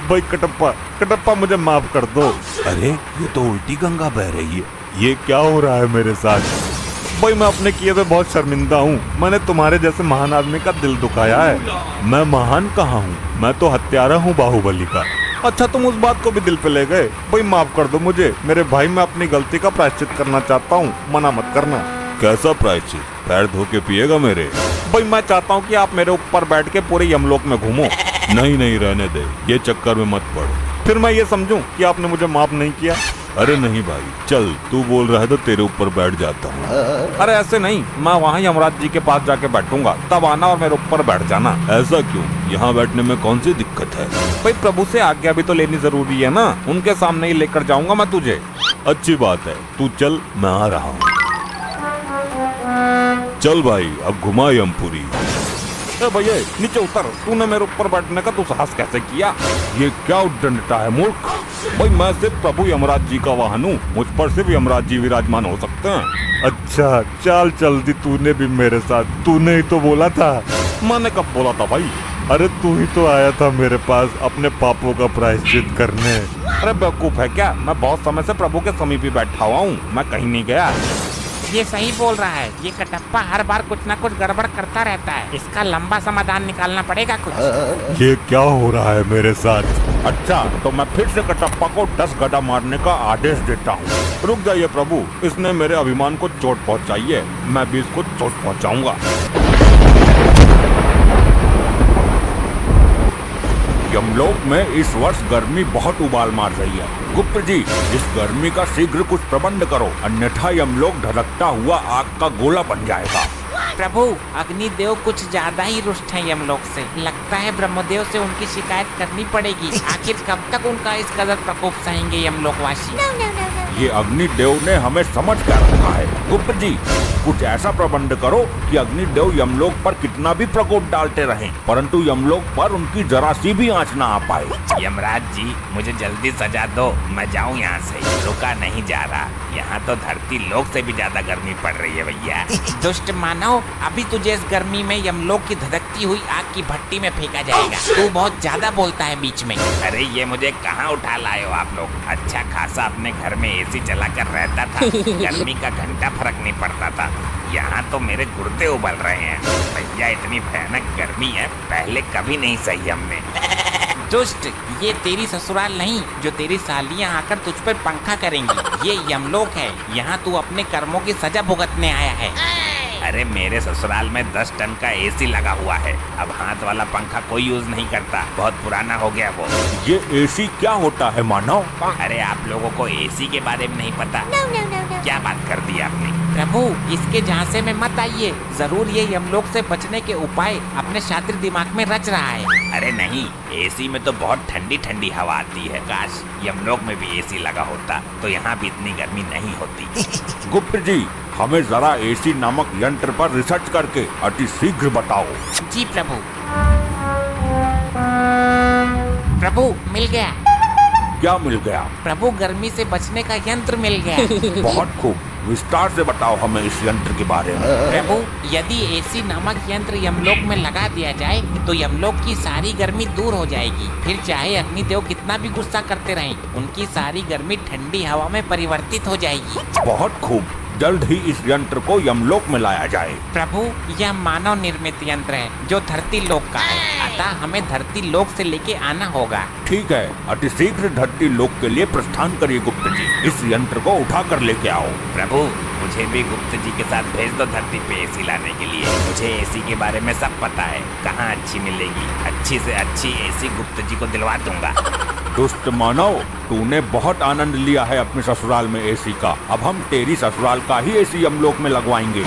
भाई कटप्पा, कटप्पा मुझे माफ कर दो। अरे ये तो उल्टी गंगा बह रही है। ये क्या हो रहा है मेरे साथ? भाई मैं अपने किए पे बहुत शर्मिंदा हूँ। मैंने तुम्हारे जैसे महान आदमी का दिल दुखाया है। मैं महान कहाँ हूँ, मैं तो हत्यारा हूँ बाहुबली का। अच्छा तुम उस बात को भी दिल पे ले गए। भाई माफ कर दो मुझे मेरे भाई, मैं अपनी गलती का प्रायश्चित करना चाहता हूँ, मना मत करना। कैसा प्रायश्चित? पैर धो के पिएगा मेरे? भाई मैं चाहता हूँ कि आप मेरे ऊपर बैठ के पूरे यमलोक में घूमो। नहीं नहीं रहने दे, ये चक्कर में मत पड़, फिर मैं ये समझूं कि आपने मुझे माफ नहीं किया। अरे नहीं भाई, चल तू बोल रहा है तो तेरे ऊपर बैठ जाता हूँ। अरे ऐसे नहीं, मैं वहाँ यमराज जी के पास जाके बैठूंगा, तब आना और मेरे ऊपर बैठ जाना। ऐसा क्यों? यहाँ बैठने में कौन सी दिक्कत है? भाई प्रभु से आज्ञा भी तो लेनी जरूरी है ना, उनके सामने ही लेकर जाऊंगा मैं तुझे। अच्छी बात है, तू चल, मैं आ रहा हूँ। चल भाई अब घुमा यमपुरी। भैया नीचे उतर, तूने मेरे ऊपर बैठने का तू साहस कैसे किया? ये क्या उद्दंडता है मूर्ख? भाई मैं सिर्फ प्रभु यमराज जी का वाहन हूँ, मुझ पर सिर्फ यमराज जी विराजमान हो सकते हैं। अच्छा चल जल्दी, तूने भी मेरे साथ, तूने ही तो बोला था। मैंने कब बोला था भाई? अरे तू ही तो आया था मेरे पास अपने पापों का प्रायश्चित करने। अरे बेवकूफ है क्या? मैं बहुत समय से प्रभु के समीप ही बैठा हुआ हूँ, मैं कहीं नहीं गया। ये सही बोल रहा है, ये कटप्पा हर बार कुछ ना कुछ गड़बड़ करता रहता है, इसका लंबा समाधान निकालना पड़ेगा कुछ। ये क्या हो रहा है मेरे साथ? अच्छा तो मैं फिर से कटप्पा को 10 गड्ढा मारने का आदेश देता हूँ। रुक जाइए प्रभु, इसने मेरे अभिमान को चोट पहुँचाई है, मैं भी इसको चोट पहुँचाऊंगा। यमलोक में इस वर्ष गर्मी बहुत उबाल मार रही है। गुप्त जी, इस गर्मी का शीघ्र कुछ प्रबंध करो, अन्यथा यमलोक धधकता हुआ आग का गोला बन जाएगा। प्रभु अग्निदेव कुछ ज्यादा ही रुष्ट हैं यमलोक से, लगता है ब्रह्मदेव से उनकी शिकायत करनी पड़ेगी। आखिर कब तक उनका इस कदर प्रकोप सहेंगे यमलोकवासी? ये अग्निदेव ने हमें समझ कर रखा है। गुप्त जी, कुछ ऐसा प्रबंध करो कि अग्निदेव यमलोक पर कितना भी प्रकोप डालते रहें, परंतु यमलोक पर उनकी जरा सी भी आंच ना आ पाए। यमराज जी मुझे जल्दी सजा दो, मैं जाऊँ यहाँ से, रुका नहीं जा रहा। यहाँ तो धरती लोक से भी ज्यादा गर्मी पड़ रही है भैया। दुष्ट मानव, अभी तुझे इस गर्मी में यमलोक की धधकती हुई आग की भट्टी में फेंका जाएगा। तू बहुत ज्यादा बोलता है बीच में। अरे ये मुझे कहाँ उठा लाए हो आप लोग? अच्छा खासा अपने घर में एसी चलाकर रहता था, गर्मी का घंटा फर्क नहीं पड़ता था। यहाँ तो मेरे गुर्दे उबल रहे हैं भैया, इतनी भयानक गर्मी है, पहले कभी नहीं सही हमने। दुष्ट, ये तेरी ससुराल नहीं जो तेरी सालियाँ आकर तुझ पर पंखा करेंगी। ये यमलोक है, यहाँ तू अपने कर्मों की सजा भुगतने आया है। अरे मेरे ससुराल में 10 टन का एसी लगा हुआ है, अब हाथ वाला पंखा कोई यूज नहीं करता, बहुत पुराना हो गया वो। ये एसी क्या होता है मानव? अरे आप लोगों को एसी के बारे में नहीं पता? क्या बात कर दी आपने? प्रभु इसके झांसे में मत आइए, जरूर ये यमलोक से बचने के उपाय अपने शातिर दिमाग में रच रहा है। अरे नहीं, एसी में तो बहुत ठंडी ठंडी हवा आती है, काश यमलोक में भी एसी लगा होता तो यहाँ भी इतनी गर्मी नहीं होती। गुप्त जी, हमें जरा एसी नामक यंत्र पर रिसर्च करके अति शीघ्र बताओ। जी प्रभु। प्रभु मिल गया। क्या मिल गया? प्रभु गर्मी से बचने का यंत्र मिल गया। बहुत खूब, विस्तार से बताओ हमें इस यंत्र के बारे में। प्रभु यदि एसी नामक यंत्र यमलोक में लगा दिया जाए तो यमलोक की सारी गर्मी दूर हो जाएगी। फिर चाहे अग्निदेव कितना भी गुस्सा करते रहें, उनकी सारी गर्मी ठंडी हवा में परिवर्तित हो जाएगी। बहुत खूब, जल्द ही इस यंत्र को यमलोक में लाया जाए। प्रभु यह मानव निर्मित यंत्र है जो धरती लोक का है, अतः हमें धरती लोक से लेके आना होगा। ठीक है, अति शीघ्र धरती लोक के लिए प्रस्थान करिए गुप्त जी, इस यंत्र को उठा कर लेके आओ। प्रभु मुझे भी गुप्त जी के साथ भेज दो धरती पे एसी लाने के लिए, मुझे एसी के बारे में सब पता है, कहाँ अच्छी मिलेगी, अच्छी से अच्छी एसी गुप्त जी को दिलवा दूंगा। दुष्ट मानव, तूने बहुत आनंद लिया है अपने ससुराल में एसी का, अब हम तेरी ससुराल का ही एसी यमलोक में लगवाएंगे।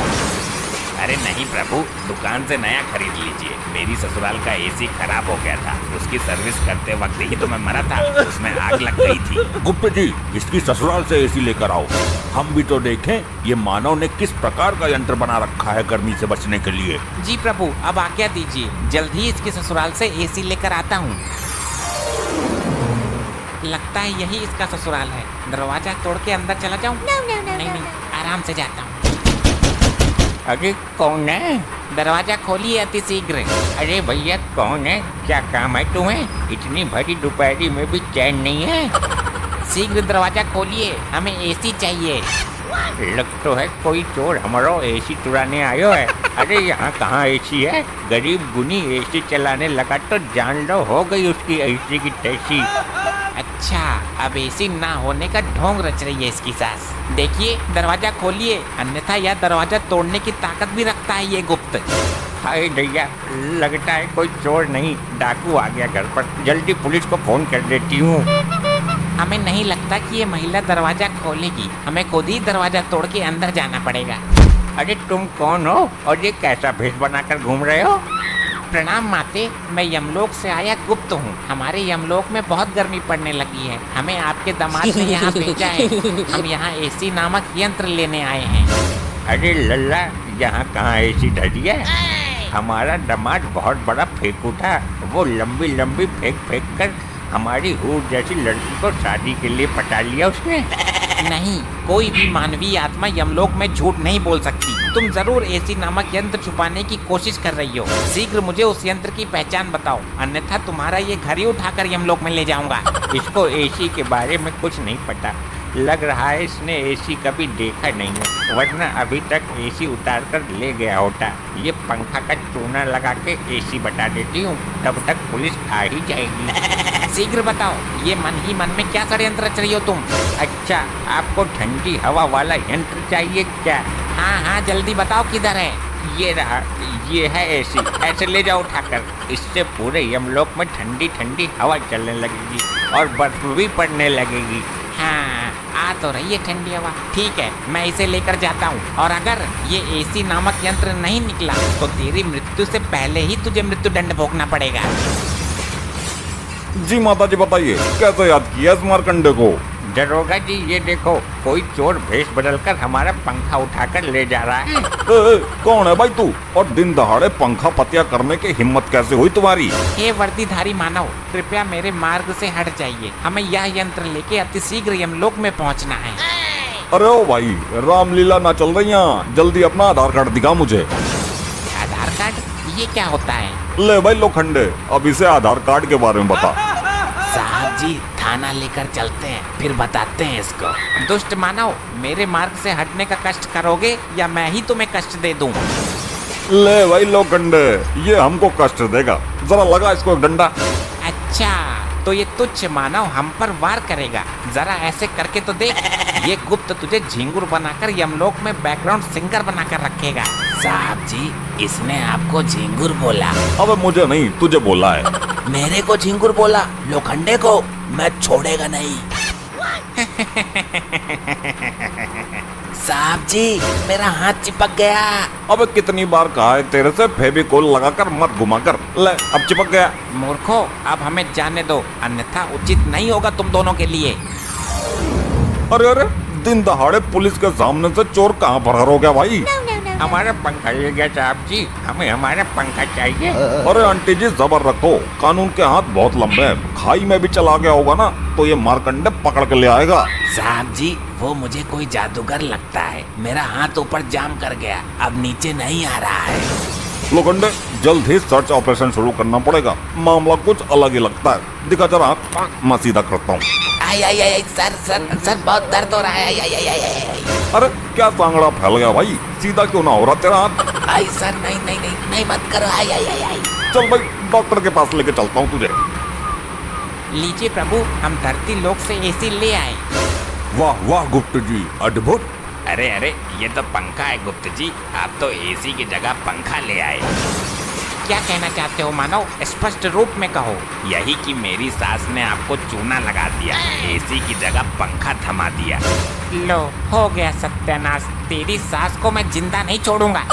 अरे नहीं प्रभु, दुकान से नया खरीद लीजिए, मेरी ससुराल का एसी खराब हो गया था, उसकी सर्विस करते वक्त ही तो मैं मरा था, उसमें आग लग गई थी। गुप्त जी, इसकी ससुराल से एसी लेकर आओ, हम भी तो देखें ये मानव ने किस प्रकार का यंत्र बना रखा है गर्मी से बचने के लिए। जी प्रभु, अब आज्ञा दीजिए, जल्द ही इसकी ससुराल से एसी लेकर आता हूँ। लगता है यही इसका ससुराल है, दरवाजा तोड़ के अंदर चला जाऊँ? नहीं, आराम से जाता हूँ। अरे कौन है? दरवाजा खोलिए अति शीघ्र। अरे भैया कौन है? क्या काम है तुम्हें? इतनी भरी दोपहरी में भी चैन नहीं है? शीघ्र दरवाजा खोलिए, हमें एसी चाहिए। लग तो है कोई चोर हमारा एसी चुराने आयो है। अरे यहाँ कहाँ एसी है? गरीब गुनी एसी चलाने लगा तो जान लो हो गई उसकी एसी की तैसी। अच्छा, अब एसी ना होने का ढोंग रच रही है इसकी सास। देखिए, दरवाजा खोलिए, अन्यथा यह दरवाजा तोड़ने की ताकत भी रखता है ये गुप्त। हाय भैया, लगता है कोई चोर नहीं डाकू आ गया घर पर। जल्दी पुलिस को फोन कर देती हूँ। हमें नहीं लगता कि ये महिला दरवाजा खोलेगी, हमें खुद ही दरवाजा तोड़ के अंदर जाना पड़ेगा। अरे तुम कौन हो और ये कैसा भेष बनाकर घूम रहे हो? प्रणाम माते, मैं यमलोक से आया गुप्त हूँ। हमारे यमलोक में बहुत गर्मी पड़ने लगी है, हमें आपके दामाद ने यहाँ भेजा है। हम यहाँ एसी नामक यंत्र लेने आए हैं। अरे लल्ला, यहाँ कहाँ एसी धरी है? हमारा दामाद बहुत बड़ा फेंकू था। वो लंबी लंबी फेंक कर हमारी हूर जैसी लड़की को शादी के लिए पटा लिया उसने। नहीं, कोई भी मानवीय आत्मा यमलोक में झूठ नहीं बोल सकती। तुम जरूर एसी नामक यंत्र छुपाने की कोशिश कर रही हो। शीघ्र मुझे उस यंत्र की पहचान बताओ, अन्यथा तुम्हारा ये घर ही उठाकर यमलोक में ले जाऊंगा। इसको एसी के बारे में कुछ नहीं पता। लग रहा है इसने एसी कभी देखा नहीं है, वरना अभी तक एसी उतार कर ले गया होता। ये पंखा का चूना लगा के एसी बता देती हूँ, तब तक पुलिस आ ही जाएगी। शीघ्र बताओ, ये मन ही मन में क्या षड्यंत्र रच रही हो तुम? अच्छा, आपको ठंडी हवा वाला यंत्र चाहिए क्या? हाँ हाँ, जल्दी बताओ किधर है। ये रहा, ये है एसी। ऐसे ले जाओ उठाकर। इससे पूरे यमलोक में ठंडी ठंडी हवा चलने लगेगी और बर्फ भी पड़ने लगेगी। हाँ, आ तो रही है ठंडी हवा। ठीक है, मैं इसे लेकर जाता हूँ, और अगर ये एसी नामक यंत्र नहीं निकला तो तेरी मृत्यु से पहले ही तुझे मृत्यु दंड भोगना पड़ेगा। जी माता जी, बताइए कैसे याद किया इस मारकंडे को? दरोगा जी, ये देखो, कोई चोर भेष बदलकर हमारा पंखा उठाकर ले जा रहा है। कौन है भाई तू, और दिन दहाड़े पंखा पतिया करने की हिम्मत कैसे हुई तुम्हारी? हे वर्दीधारी मानव, कृपया मेरे मार्ग से हट जाइए। हमें यह यंत्र लेके अतिशीघ्र यमलोक में पहुंचना है। अरे ओ भाई, रामलीला ना चल रही यहाँ, जल्दी अपना आधार कार्ड दिखा मुझे। आधार कार्ड? ये क्या होता है? ले भाई लोखंडे, अब इसे आधार कार्ड के बारे में बता। साहब जी, थाना लेकर चलते हैं, फिर बताते हैं इसको। दुष्ट मानव, मेरे मार्ग से हटने का कष्ट करोगे या मैं ही तुम्हें कष्ट दे दूं? ले भाई लोखंडे, ये हमको कष्ट देगा, जरा लगा इसको एक डंडा। अच्छा, तो ये तुच्छ मानव हम पर वार करेगा। जरा ऐसे करके तो देख। ये गुप्त तुझे झिंगुर बनाकर यमलोक में बैकग्राउंड सिंगर बनाकर रखेगा। साहब जी, इसने आपको झिंगुर बोला? अब मुझे नहीं, तुझे बोला है। मेरे को झिंगुर बोला? लोखंडे को मैं छोड़ेगा नहीं। साहब जी, मेरा हाथ चिपक गया। अब कितनी बार कहा है तेरे से, फेविकोल लगाकर मत घुमा कर। ले, अब चिपक गया। मूर्खो, अब हमें जाने दो, अन्यथा उचित नहीं होगा तुम दोनों के लिए। अरे अरे, दिन दहाड़े पुलिस के सामने से चोर कहाँ फरार हो गया भाई? हमारा पंखा ले गया साहब जी, हमें हमारा पंखा चाहिए। अरे आंटी जी, जबर रखो, कानून के हाथ बहुत लंबे हैं। खाई में भी चला गया होगा ना, तो ये मारकंडे पकड़ के ले आएगा। साहब जी, वो मुझे कोई जादूगर लगता है। मेरा हाथ ऊपर जाम कर गया, अब नीचे नहीं आ रहा है। लोखंडे, जल्द ही सर्च ऑपरेशन शुरू करना पड़ेगा। मामला कुछ अलग ही लगता है। दिखा जरा हाथ, मैं सीधा करता हूँ। आई आई आई, सर सर सर, बहुत दर्द हो रहा है। आई आई आई आई आई। अरे क्या सांगड़ा फैल गया भाई, सीधा क्यों ना हो रहा तेरा हाथ? आई सर, नहीं नहीं नहीं नहीं, मत करो। आई आई आई आई। चल भाई, डॉक्टर के पास लेके चलता हूँ तुझे। लीजिए प्रभु, हम धरती लोक से एसी ले आए। वाह वाह गुप्त जी, अद्भुत। अरे अरे, ये तो पंखा है गुप्त जी, आप तो एसी की जगह पंखा ले आए। क्या कहना चाहते हो मानव? स्पष्ट रूप में कहो। यही कि मेरी सास ने आपको चूना लगा दिया, एसी की जगह पंखा थमा दिया। लो, हो गया सत्यानाश। तेरी सास को मैं जिंदा नहीं छोड़ूंगा।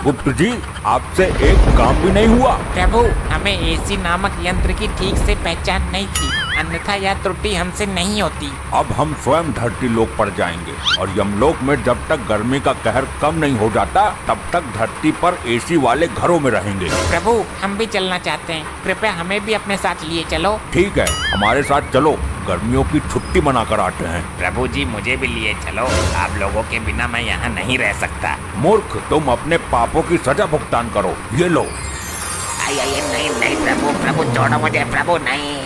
गुप्त जी, आपसे एक काम भी नहीं हुआ। प्रभु, हमें एसी नामक यंत्र की ठीक से पहचान नहीं थी, अन्यथा यह त्रुटि हमसे नहीं होती। अब हम स्वयं धरती लोक पर जाएंगे, और यमलोक में जब तक गर्मी का कहर कम नहीं हो जाता, तब तक धरती पर एसी वाले घरों में रहेंगे। प्रभु, हम भी चलना चाहते हैं, कृपया हमें भी अपने साथ लिए चलो। ठीक है, हमारे साथ चलो, गर्मियों की छुट्टी मनाकर आते हैं। प्रभु जी, मुझे भी लिए चलो, आप लोगों के बिना मैं यहाँ नहीं रह सकता। मूर्ख, तुम अपने पापों की सजा भुगतान करो। ये लो। आई आई, नहीं नहीं प्रभु, प्रभु छोड़ो मुझे, प्रभु नहीं।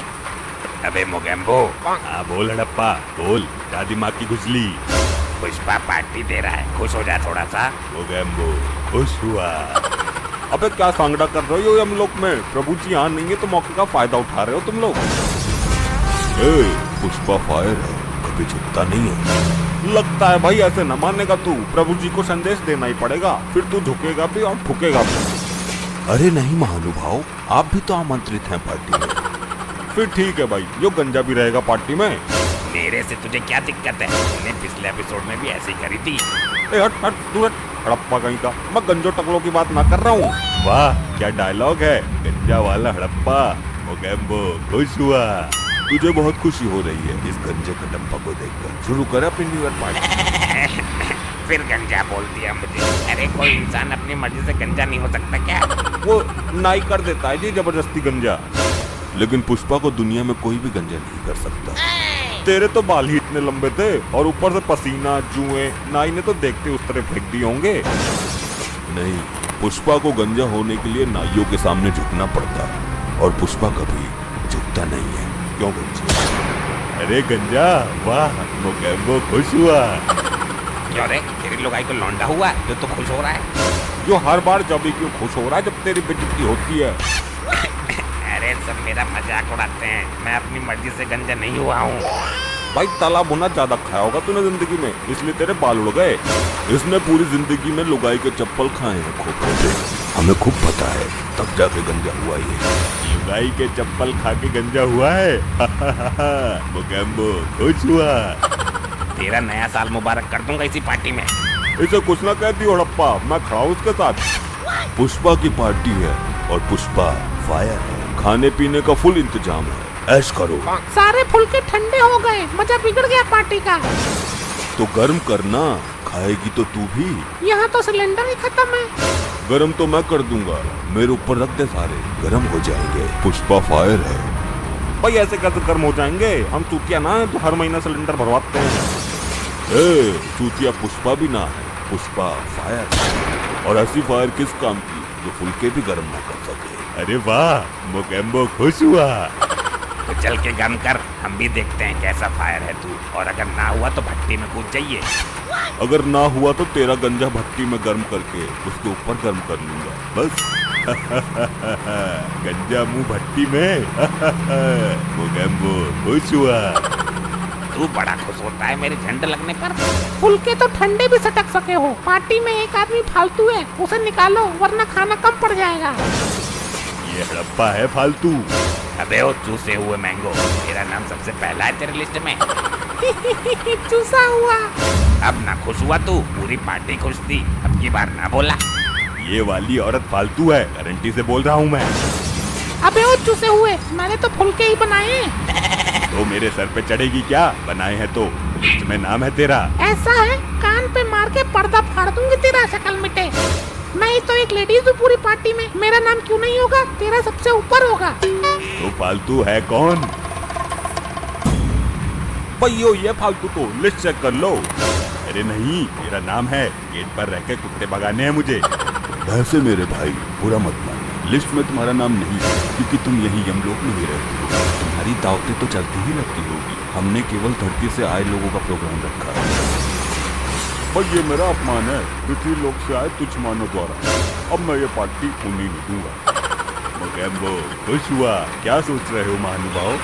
अबे मोगेम्बो। हाँ बोल हड़प्पा, बोल। दादी माँ की घुसली। पुष्पा पार्टी दे रहा है, खुश हो जा थोड़ा सा। वो गैम्बो खुश हुआ। अबे क्या सांगड़ा कर रहे हो हम लोग में? प्रभु जी यहाँ नहीं है तो मौके का फायदा उठा रहे हो तुम लोग। पुष्पा फायर है, कभी झुकता नहीं है। लगता है भाई ऐसे न मानेगा तू। प्रभु जी को संदेश देना ही पड़ेगा, फिर तू झुकेगा भी और ठुकेगा भी। अरे नहीं महानुभाव, आप भी तो आमंत्रित हैं पार्टी में। फिर ठीक है भाई, यो गंजा भी रहेगा पार्टी में। मेरे से तुझे क्या दिक्कत है? तूने पिछले एपिसोड में भी ऐसे ही करी थी। ए हट हट दूर हट, हड़प्पा कहीं का। मैं गंजो टकलों की बात ना कर रहा हूँ। वाह क्या डायलॉग है, गंजा वाला हड़प्पा। वो गैम्बो खुश हुआ। तुझे बहुत खुशी हो रही है इस गंजे का डब्बा को देखकर। शुरू कर अपनी न्यू ईयर पार्टी। फिर गंजा बोल दिया मुझे। अरे कोई इंसान अपनी मर्जी से गंजा नहीं हो सकता क्या? वो नाई कर देता है जी जबरदस्ती गंजा। लेकिन पुष्पा को दुनिया में कोई भी गंजा नहीं कर सकता। तेरे तो बाल ही इतने लंबे थे और ऊपर से पसीना जुए, नाई ने तो देखते उस तरह फेंक दिए होंगे। नहीं, पुष्पा को गंजा होने के लिए नाइयों के सामने झुकना पड़ता है और पुष्पा कभी झुकता नहीं है। क्यों गंजा? अरे गंजा वाह, वो गैम्बो खुश हुआ। क्यों रे, तेरी लुगाई को लौंडा हुआ जो तो खुश हो रहा है? जो हर बार जब भी क्यों खुश हो रहा है जब तेरी बेइज्जती होती है। अरे सब मेरा मजाक उड़ाते हैं, मैं अपनी मर्जी से गंजा नहीं हुआ हूँ। भाई तला भुना ज्यादा खाया होगा तूने जिंदगी में, इसलिए तेरे बाल उड़ गए। इसने पूरी जिंदगी में लुगाई के चप्पल खाए हैं खोपड़े पे। हमें खूब पता है, तब जाके गंजा हुआ ये। लुगाई के चप्पल खा के गंजा हुआ है। वो गैम्बो खुश हुआ। तेरा नया साल मुबारक कर दूंगा इसी पार्टी में। इसे कुछ ना कहती हड़प्पा, मैं खड़ा हूँ उसके साथ। पुष्पा की पार्टी है और पुष्पा फायर है। खाने पीने का फुल इंतजाम है, ऐश करो। सारे फुलके ठंडे हो गए, मजा बिगड़ गया पार्टी का। तो गर्म करना, खाएगी तो तू भी। यहाँ तो सिलेंडर ही खत्म है। गरम तो मैं कर दूंगा, मेरे ऊपर रख दे, सारे गरम हो जाएंगे। पुष्पा फायर है। भाई ऐसे कैसे गर्म हो जाएंगे? हम चूतिया ना है तो हर महीना सिलेंडर भरवाते हैं। चूतिया पुष्पा भी ना है, पुष्पा फायर है। और ऐसी फायर किस काम की जो फुलके भी गर्म ना कर सके। अरे वाह, वो गैम्बो खुश हुआ। तो चल के गर्म कर, हम भी देखते हैं कैसा फायर है तू। और अगर ना हुआ तो भट्टी में कूद जाइए। अगर ना हुआ तो तेरा गंजा भट्टी में गर्म करके उसके ऊपर गर्म कर लूंगा, बस। गंजा मुंह भट्टी में। वो गैम्बो खुश हुआ। तू बड़ा खुश होता है मेरे झंडे लगने पर। फुलके तो ठंडे भी सटक सके हो। पार्टी में एक आदमी फालतू है, उसे निकालो वरना खाना कम पड़ जाएगा। ये हड़प्पा है फालतू। अबे ओ चूसे हुए मैंगो, तेरा नाम सबसे पहला है तेरे लिस्ट में। चूसा हुआ। अब ना खुश हुआ तू, पूरी पार्टी खुश थी, अब की बार ना बोला। ये वाली औरत फालतू है, गारंटी से बोल रहा हूँ मैं। अबे ओ चूसे हुए, मैंने तो फुलके ही बनाए। तो मेरे सर पे चढ़ेगी क्या? बनाए हैं तो लिस्ट में नाम है तेरा। ऐसा है, कान पे मार के पर्दा फाड़ दूंगी तेरा, शक्ल मिटे। मैं ही तो एक लेडीज हूँ पूरी पार्टी में, मेरा नाम क्यों नहीं होगा? तेरा सबसे ऊपर होगा। तो फालतू है कौन? भाइयों ये फालतू को लिस्ट चेक कर लो। अरे नहीं, मेरा नाम है, गेट पर रह के कुत्ते भगाने हैं मुझे। वैसे मेरे भाई बुरा मत मानना, लिस्ट में तुम्हारा नाम नहीं है क्योंकि तुम यही यमलोक में ही रहती हो। तुम्हारी दावतें तो चलती ही लगती होगी। हमने केवल धरती से आए लोगों का प्रोग्राम रखा है। भाई ये मेरा अपमान है, पृथ्वी लोक से आए तुच्छ मानव द्वारा। अब मैं ये पार्टी होने नहीं दूंगा। वो गैम्बो खुश हुआ। क्या सोच रहे हो महानुभाव?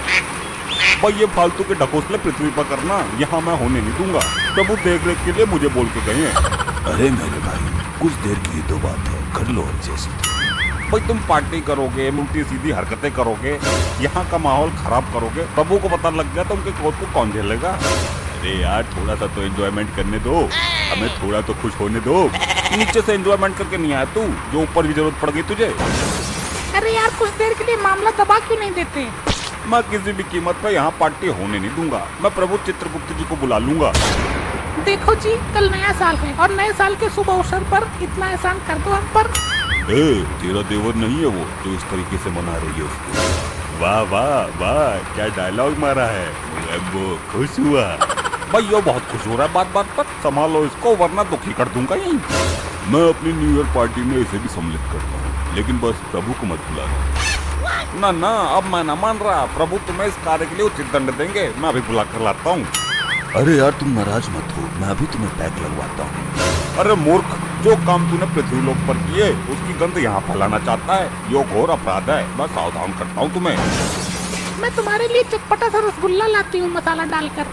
भाई ये फालतू के ढकोसले पृथ्वी पर करना यहाँ मैं होने नहीं दूंगा। प्रभु देख रेख के लिए मुझे बोल के गए हैं। अरे मेरे भाई, कुछ देर की ही तो बात है, कर लो एडजस्ट। भाई तुम पार्टी करोगे, उल्टी सीधी हरकतें करोगे, यहाँ का माहौल खराब करोगे, प्रभु को पता लग गया तो उनके क्रोध को कौन झेलेगा? अरे यार, थोड़ा सा तो एंजॉयमेंट करने दो, हमें थोड़ा तो खुश होने दो। नीचे से एंजॉयमेंट करके नहीं आया तू, जो ऊपर की जरूरत पड़ गई तुझे। अरे यार, कुछ देर के लिए मामला दबा क्यों नहीं देते? मैं किसी भी कीमत पर यहाँ पार्टी होने नहीं दूंगा। मैं प्रभु चित्रगुप्त जी को बुला लूंगा। देखो जी, कल नया साल है और नए साल के शुभ अवसर पर इतना एहसान कर दो हम पर। तेरा देवर नहीं है वो जो इस तरीके से मना रही है उसको। वाह वाह वाह, क्या डायलॉग मारा है। वो खुश हुआ। भाई ये बहुत खुश हो रहा है बात बात पर, संभालो इसको वरना दुखी कर दूंगा यहीं। मैं अपनी न्यू ईयर पार्टी में इसे भी सम्मिलित करता हूँ, लेकिन बस प्रभु को मत बुलाना। ना ना, अब मैं ना मान रहा। प्रभु तुम्हें इस कार्य के लिए उचित दंड देंगे, मैं अभी बुला कर लाता हूँ। अरे यार तुम नाराज मत हो, मैं अभी तुम्हें पैक लगवाता हूँ। अरे मूर्ख, जो काम तूने पृथ्वी लोक पर किए उसकी गंध यहाँ फैलाना चाहता है, यो घोर अपराध है। मैं सावधान करता हूँ तुम्हें। मैं तुम्हारे लिए चटपटा सा रसगुल्ला लाती हूँ मसाला डालकर।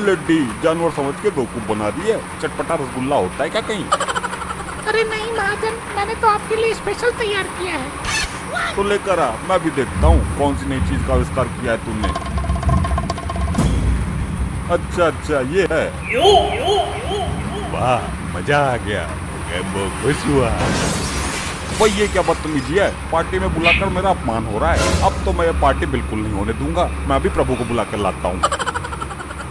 लड्डी जानवर समझ के बेवकूफ बना दिए। चटपटा रसगुल्ला होता है क्या कहीं? अरे नहीं महाजन, मैंने तो आपके लिए स्पेशल तैयार किया है। तो लेकर आ, मैं भी देखता हूँ कौन सी नई चीज का आविष्कार किया है तुमने। अच्छा ये है। वाह, मजा आ गया। गैम्बो खुश हुआ। भाई ये क्या बदतमीजी है, पार्टी में बुलाकर मेरा अपमान हो रहा है। अब तो मैं ये पार्टी बिल्कुल नहीं होने दूंगा। मैं अभी प्रभु को बुला कर लाता हूँ।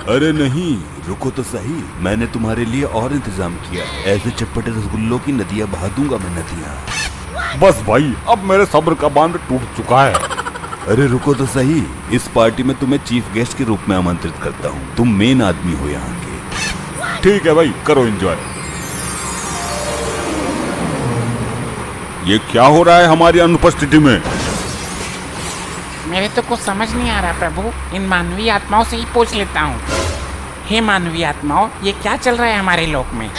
अरे नहीं, रुको तो सही, मैंने तुम्हारे लिए और इंतजाम किया। ऐसे चटपटे रसगुल्लों की नदियाँ बहा दूंगा मैं, नदियाँ। बस भाई, अब मेरे सब्र का बांध टूट चुका है। अरे रुको तो सही, इस पार्टी में तुम्हें चीफ गेस्ट के रूप में आमंत्रित करता हूँ। तुम मेन आदमी हो यहाँ के। ठीक है भाई, करो एंजॉय। ये क्या हो रहा है हमारी अनुपस्थिति में? मेरे तो कुछ समझ नहीं आ रहा प्रभु, इन मानवीय आत्माओं से ही पूछ लेता हूँ। हे मानवीय आत्माओं, ये क्या चल रहा है हमारे लोक में?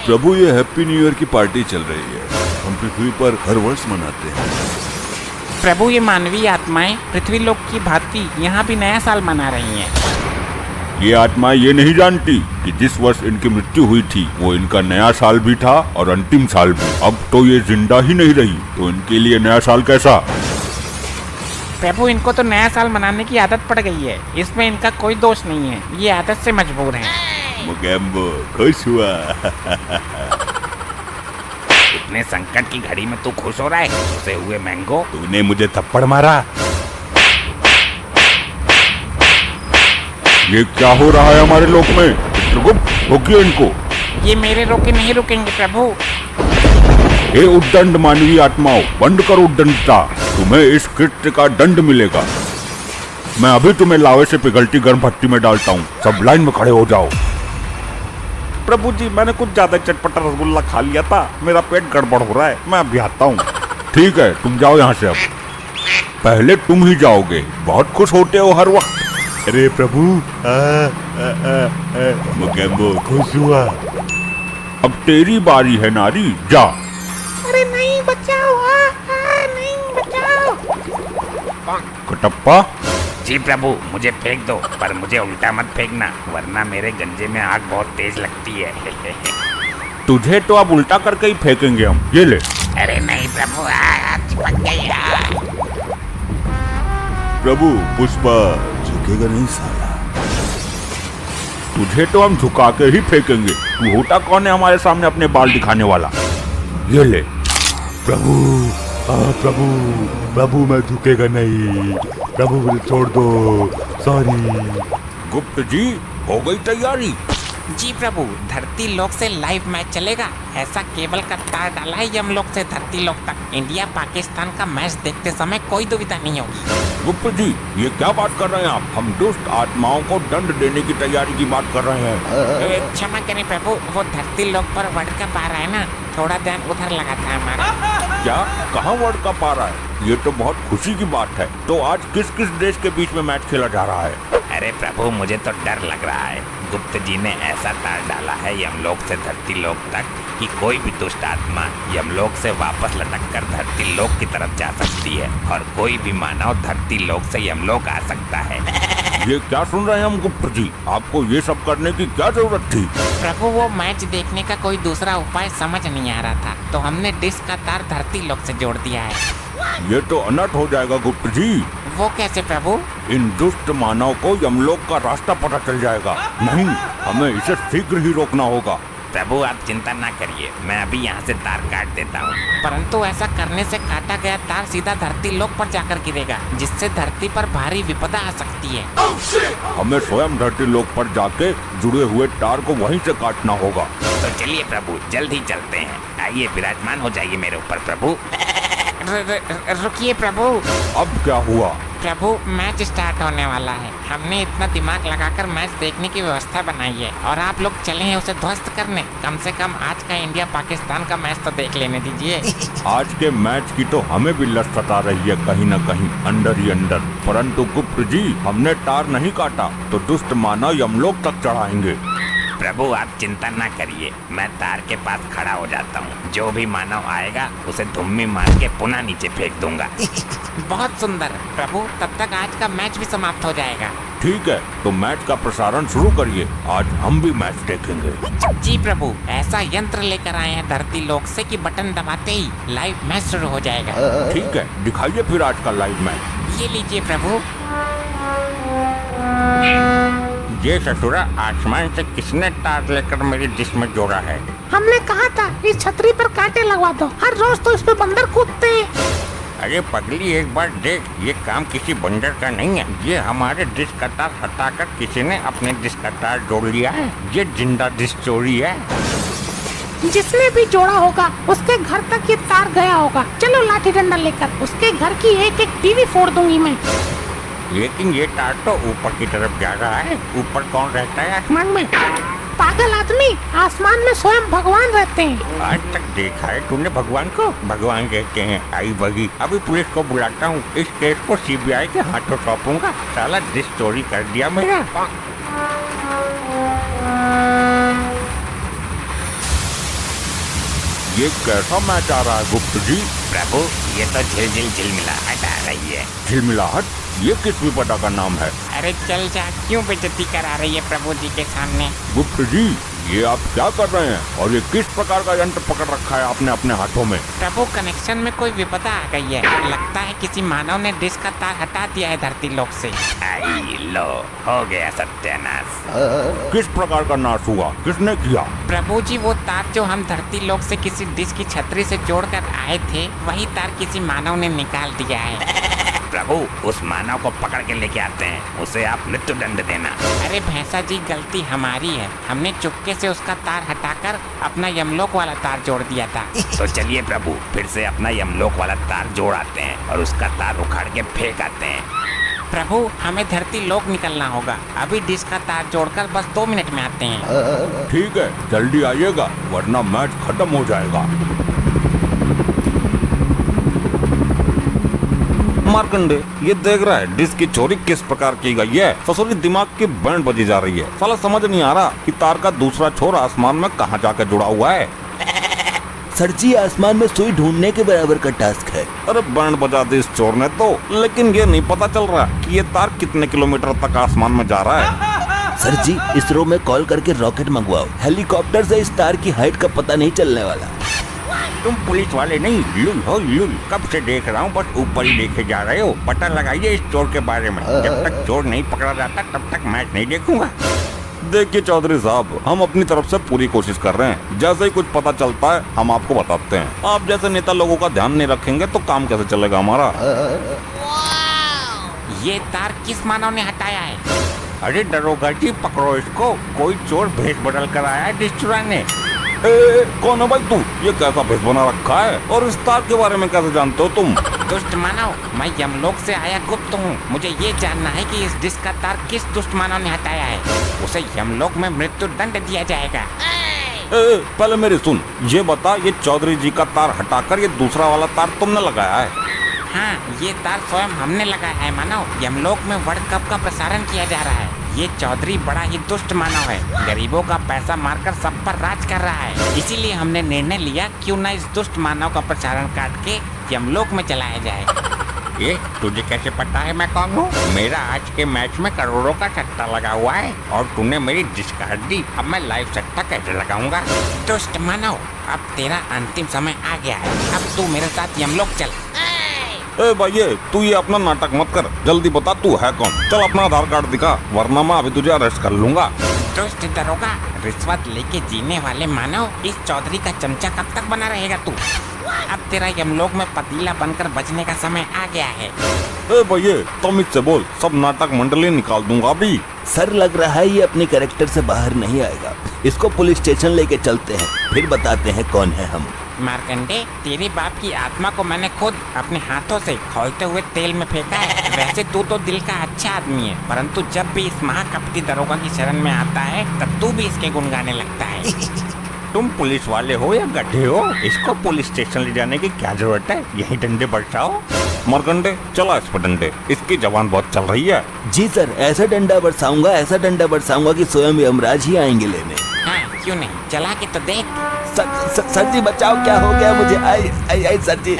प्रभु, ये हैप्पी न्यू ईयर की पार्टी चल रही है, हम पृथ्वी पर हर वर्ष मनाते हैं। प्रभु, ये मानवीय आत्माएं पृथ्वी लोक की भांति यहाँ भी नया साल मना रही हैं। ये आत्माएं ये नहीं जानती कि जिस वर्ष इनकी मृत्यु हुई थी वो इनका नया साल भी था और अंतिम साल भी। अब तो ये जिंदा ही नहीं रही, तो इनके लिए नया साल कैसा? प्रभु, इनको तो नया साल मनाने की आदत पड़ गई है, इसमें इनका कोई दोष नहीं है, ये आदत से मजबूर हैं। गैम्बो खुश हुआ। इतने संकट की घड़ी में तू खुश हो रहा है? उसे हुए मैंगो। तूने मुझे थप्पड़ मारा। ये क्या हो रहा है हमारे लोक में? चित्रगुप्त, रोकिए इनको। ये मेरे रोके नहीं रुकेंगे प्रभु। हे उद्दंड मानवीय आत्माओं, बंद करो उद्दंडता। तुम्हें इस कृत्य का दंड मिलेगा। मैं अभी तुम्हें लावे से पिघलती गर्म भट्टी में डालता हूँ। सब लाइन में खड़े हो जाओ। प्रभु जी, मैंने कुछ ज्यादा चटपटा रसगुल्ला खा लिया था, मेरा पेट गड़बड़ हो रहा है, मैं अभी आता हूँ। ठीक है, तुम जाओ यहाँ से। अब पहले तुम ही जाओगे, बहुत खुश होते हो हर वक्त। अरे प्रभु, गैम्बो खुश हुआ। अब तेरी बारी है नारी, जा। अरे नहीं, बचाओ, नहीं बचाओ। कटप्पा, जी प्रभु, मुझे फेंक दो, पर मुझे उल्टा मत फेंकना, वरना मेरे गंजे में आग बहुत तेज लगती है। तुझे तो अब उल्टा करके ही फेंकेंगे हम। ये ले। अरे नहीं प्रभु, चिपक गई। प्रभु, पुष्पा झुकेगा नहीं साला। तुझे तो हम झुका के ही फेंकेंगे। तू होता कौन है हमारे सामने अपने बाल दिखाने वाला? ये ले। प्रभु, प्रभु, प्रभु मैं झुकेगा नहीं। प्रभु मुझे छोड़ दो, सॉरी। गुप्त जी, हो गई तैयारी? जी प्रभु, धरती लोक से लाइव मैच चलेगा। ऐसा केबल का तार डाला है यमलोक से धरती लोक तक। इंडिया पाकिस्तान का मैच देखते समय कोई दुविधा नहीं होगी। गुप्त जी, ये क्या बात कर रहे हैं आप? हम दुष्ट आत्माओं को दंड देने की तैयारी की बात कर रहे हैं। क्षमा करें प्रभु, वो धरती लोक पर वर्ल्ड कप आ रहा है ना, थोड़ा ध्यान उधर लगा था हमारा। क्या? कहाँ वर्ल्ड कप आ रहा है? ये तो बहुत खुशी की बात है। तो आज किस किस देश के बीच में मैच खेला जा रहा है? अरे प्रभु, मुझे तो डर लग रहा है। गुप्त जी ने ऐसा तार डाला है यमलोक से धरती लोक तक कि कोई भी दुष्ट आत्मा यमलोक से वापस लटक कर धरती लोक की तरफ जा सकती है और कोई भी मानव धरती लोक से यमलोक आ सकता है। ये क्या सुन रहे हैं हम गुप्त जी? आपको ये सब करने की क्या जरूरत थी? प्रभु, वो मैच देखने का कोई दूसरा उपाय समझ नहीं आ रहा था, तो हमने डिश का तार धरती लोक से जोड़ दिया है। ये तो अनर्थ हो जाएगा गुप्त जी। वो कैसे प्रभु? इन दुष्ट मानव को यमलोक का रास्ता पता चल जाएगा। नहीं, हमें इसे शीघ्र ही रोकना होगा। प्रभु, आप चिंता ना करिए, मैं अभी यहाँ से तार काट देता हूँ। परंतु ऐसा करने से काटा गया तार सीधा धरती लोक पर जाकर गिरेगा, जिससे धरती पर भारी विपदा आ सकती है। हमें स्वयं धरती लोक पर जाके जुड़े हुए तार को वहीं से काटना होगा। तो चलिए प्रभु, जल्द ही चलते हैं। आइए, विराजमान हो जाइए मेरे ऊपर प्रभु। रुकिए प्रभु। अब क्या हुआ? प्रभु मैच स्टार्ट होने वाला है। हमने इतना दिमाग लगाकर मैच देखने की व्यवस्था बनाई है और आप लोग चले हैं उसे ध्वस्त करने। कम से कम आज का इंडिया पाकिस्तान का मैच तो देख लेने दीजिए। आज के मैच की तो हमें भी लत सता रही है कहीं न कहीं अंदर ही अंदर, परंतु गुप्त जी हमने टार नहीं काटा तो दुष्ट मानव यमलोक तक चढ़ाएंगे। प्रभु आप चिंता ना करिए, मैं तार के पास खड़ा हो जाता हूँ। जो भी मानव आएगा उसे धुम्मी मार के पुनः नीचे फेंक दूंगा। बहुत सुंदर प्रभु, तब तक आज का मैच भी समाप्त हो जाएगा। ठीक है, तो मैच का प्रसारण शुरू करिए। आज हम भी मैच देखेंगे। जी प्रभु, ऐसा यंत्र लेकर आए हैं धरती लोक से कि बटन दबाते ही लाइव मैच शुरू हो जाएगा। ठीक है, दिखाइए फिर आज का लाइव मैच। ये लीजिए प्रभु। ये ससुरा आसमान से किसने तार लेकर मेरी डिश में जोड़ा है? हमने कहा था इस छतरी पर कांटे लगवा दो, हर रोज तो इस पे बंदर कूदते हैं। अरे पगली एक बार देख, ये काम किसी बंदर का नहीं है। ये हमारे डिश का तार हटाकर किसी ने अपने डिश का तार जोड़ लिया है। ये जिंदा डिश चोरी है। जिसने भी जोड़ा होगा उसके घर तक ये तार गया होगा। चलो लाठी डंडा लेकर उसके घर की एक एक टीवी फोड़ दूंगी मैं। लेकिन ये तार तो ऊपर की तरफ जा रहा है। ऊपर कौन रहता है आसमान में? पागल आदमी, आसमान में स्वयं भगवान रहते हैं। आज तक देखा है तूने भगवान को? भगवान कहते हैं आई बगी। अभी पुलिस को बुलाता हूँ, इस केस को सीबीआई के हाथों सौंपूंगा। साला डिश चोरी कर दिया मेरा। ये कैसा मैच आ रहा है गुप्त जी? प्रभु ये तो झिलझिल झिलमिलाहट आ रही है। झिलमिलाहट? ये किस विपदा का नाम है? अरे चल जा, क्यों बेइज्जती करा रही है प्रभु जी के सामने? गुप्त जी ये आप क्या कर रहे हैं और ये किस प्रकार का यंत्र पकड़ रखा है आपने अपने हाथों में? प्रभु कनेक्शन में कोई विपदा आ गई है। लगता है किसी मानव ने डिश का तार हटा दिया है धरती लोक से। आई लो, हो गया सत्यानाश। किस प्रकार का नाश हुआ? किसने किया? प्रभु जी वो तार जो हम धरती लोक से किसी डिश की छतरी से जोड़कर आए थे, वही तार किसी मानव ने निकाल दिया है। प्रभु उस मानव को पकड़ के लेके आते हैं, उसे आप मृत्यु दंड देना। अरे भैंसा जी, गलती हमारी है। हमने चुपके से उसका तार हटाकर अपना यमलोक वाला तार जोड़ दिया था। तो चलिए प्रभु फिर से अपना यमलोक वाला तार जोड़ आते हैं और उसका तार उखाड़ के फेंक आते हैं। प्रभु हमें धरती लोक निकलना होगा। अभी डिश का तार जोड़कर बस 2 मिनट में आते हैं। ठीक है, जल्दी आइएगा वरना मैच खत्म हो जाएगा। मार्कंडे ये देख रहा है डिश की चोरी किस प्रकार की गई है। ससुर की दिमाग की बैंड बजी जा रही है। साला समझ नहीं आ रहा कि तार का दूसरा छोर आसमान में कहाँ जाकर जुड़ा हुआ है। सर जी आसमान में सुई ढूंढने के बराबर का टास्क है। अरे बैंड बजा दी इस चोर ने तो, लेकिन ये नहीं पता चल रहा कि ये तार कितने किलोमीटर तक आसमान में जा रहा है। सर जी इसरो में कॉल करके रॉकेट मंगवाओ। हेलीकॉप्टर से इस तार की हाइट का पता नहीं चलने वाला। तुम पुलिस वाले नहीं, लुल हो लुल। कब से देख रहा हूँ, बस ऊपर ही देखे जा रहे हो। पता लगाइए इस चोर के बारे में। जब तक चोर नहीं पकड़ा जाता तब तक मैच नहीं देखूंगा। देखिए चौधरी साहब, हम अपनी तरफ से पूरी कोशिश कर रहे हैं। जैसे ही कुछ पता चलता है हम आपको बताते हैं। आप जैसे नेता लोगों का ध्यान नहीं रखेंगे तो काम कैसे चलेगा हमारा? ये तार किस मानव ने हटाया है? अरे दरोगा जी पकड़ो इसको। कोई चोर भेष बदल कर आया है डिश चुराने। कौन है भाई तू? ये कैसा भेष बना रखा है और इस तार के बारे में कैसे जानते हो तुम? दुष्ट मानव, मैं यमलोक से आया गुप्त हूँ। मुझे ये जानना है कि इस डिश का तार किस दुष्ट मानव ने हटाया है। उसे यमलोक में मृत्यु दंड दिया जाएगा। पहले मेरी सुन, ये बता ये चौधरी जी का तार हटाकर ये दूसरा वाला तार तुमने लगाया है? हाँ, ये तार स्वयं हमने लगाया है मानव। यमलोक में वर्ल्ड कप का प्रसारण किया जा रहा है। ये चौधरी बड़ा ही दुष्ट मानव है। गरीबों का पैसा मारकर सब पर राज कर रहा है। इसीलिए हमने निर्णय लिया क्यों न इस दुष्ट मानव का प्रसारण काट के यमलोक में चलाया जाए। ये तुझे कैसे पता है मैं कौन हूँ? मेरा आज के मैच में करोड़ों का सट्टा लगा हुआ है और तूने मेरी डिश काट दी। अब मैं लाइव सट्टा कैसे लगाऊंगा? दुष्ट मानव, अब तेरा अंतिम समय आ गया है। अब तू मेरे साथ यमलोक चल। भाई तू ये अपना नाटक मत कर, जल्दी बता तू है कौन। चल अपना आधार कार्ड दिखा वरना मैं अभी तुझे अरेस्ट कर लूंगा। दुष्ट दरोगा, रिश्वत लेके जीने वाले मानव, इस चौधरी का चमचा कब तक बना रहेगा तू? अब तेरा यमलोक में पतीला बनकर बजने का समय आ गया है। भैया तुम इससे बोल, सब नाटक मंडली निकाल दूंगा अभी। सर लग रहा है ये अपने कैरेक्टर से बाहर नहीं आएगा। इसको पुलिस स्टेशन लेके चलते हैं, फिर बताते हैं कौन है हम। मार्कंडे, तेरे बाप की आत्मा को मैंने खुद अपने हाथों से खौलते हुए तेल में फेंका है। वैसे तू तो दिल का अच्छा आदमी है, परंतु जब भी इस महाकपटी दरोगा की शरण में आता है तब तू भी इसके गुण गाने लगता है। तुम पुलिस वाले हो या गड्ढे हो? इसको पुलिस स्टेशन ले जाने की क्या जरूरत है? यही डंडे बरसाओ। मरकंडे, चला इस पर डंडे, इसकी जबान बहुत चल रही है। जी सर, ऐसा डंडा बरसाऊंगा कि स्वयं यमराज ही आएंगे लेने। हाँ, क्यों नहीं, चला के तो देख। सर जी बचाओ, क्या हो गया मुझे? आई सर जी।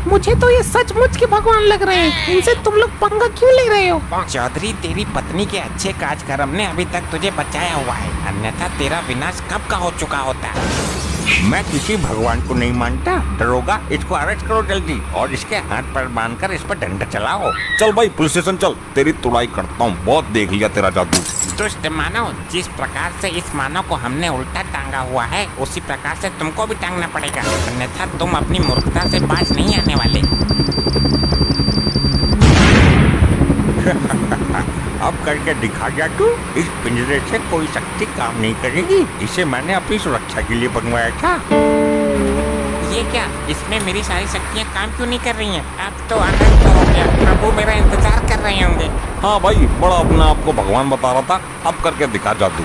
मुझे तो ये सचमुच के भगवान लग रहे हैं। इनसे तुम लोग पंगा क्यों ले रहे हो? चौधरी, तेरी पत्नी के अच्छे कार्यक्रम ने अभी तक तुझे बचाया हुआ है, अन्यथा तेरा विनाश कब का हो चुका होता। मैं किसी भगवान को नहीं मानता। दरोगा, इसको अरेस्ट करो जल्दी और इसके हाथ पर बांधकर इस पर डंडा चलाओ। चल भाई पुलिस स्टेशन चल, तेरी तुड़ाई करता हूँ, बहुत देख लिया तेरा जादू। दुष्ट मानव, जिस प्रकार से इस मानव को हमने उल्टा टांगा हुआ है उसी प्रकार से तुमको भी टांगना पड़ेगा, अन्यथा तुम अपनी मूर्खता से बाज नहीं आने वाले। अब करके दिखा जा तू। इस पिंजरे से कोई शक्ति काम नहीं करेगी। इसे मैंने अपनी सुरक्षा के लिए बनवाया था। ये क्या, इसमें मेरी सारी शक्तियाँ काम क्यों नहीं कर रही हैं? अब तो अनर्थ हो गया, प्रभु मेरा इंतजार कर रहे होंगे। हाँ भाई, बड़ा अपने आप को भगवान बता रहा था, अब करके दिखा जादू।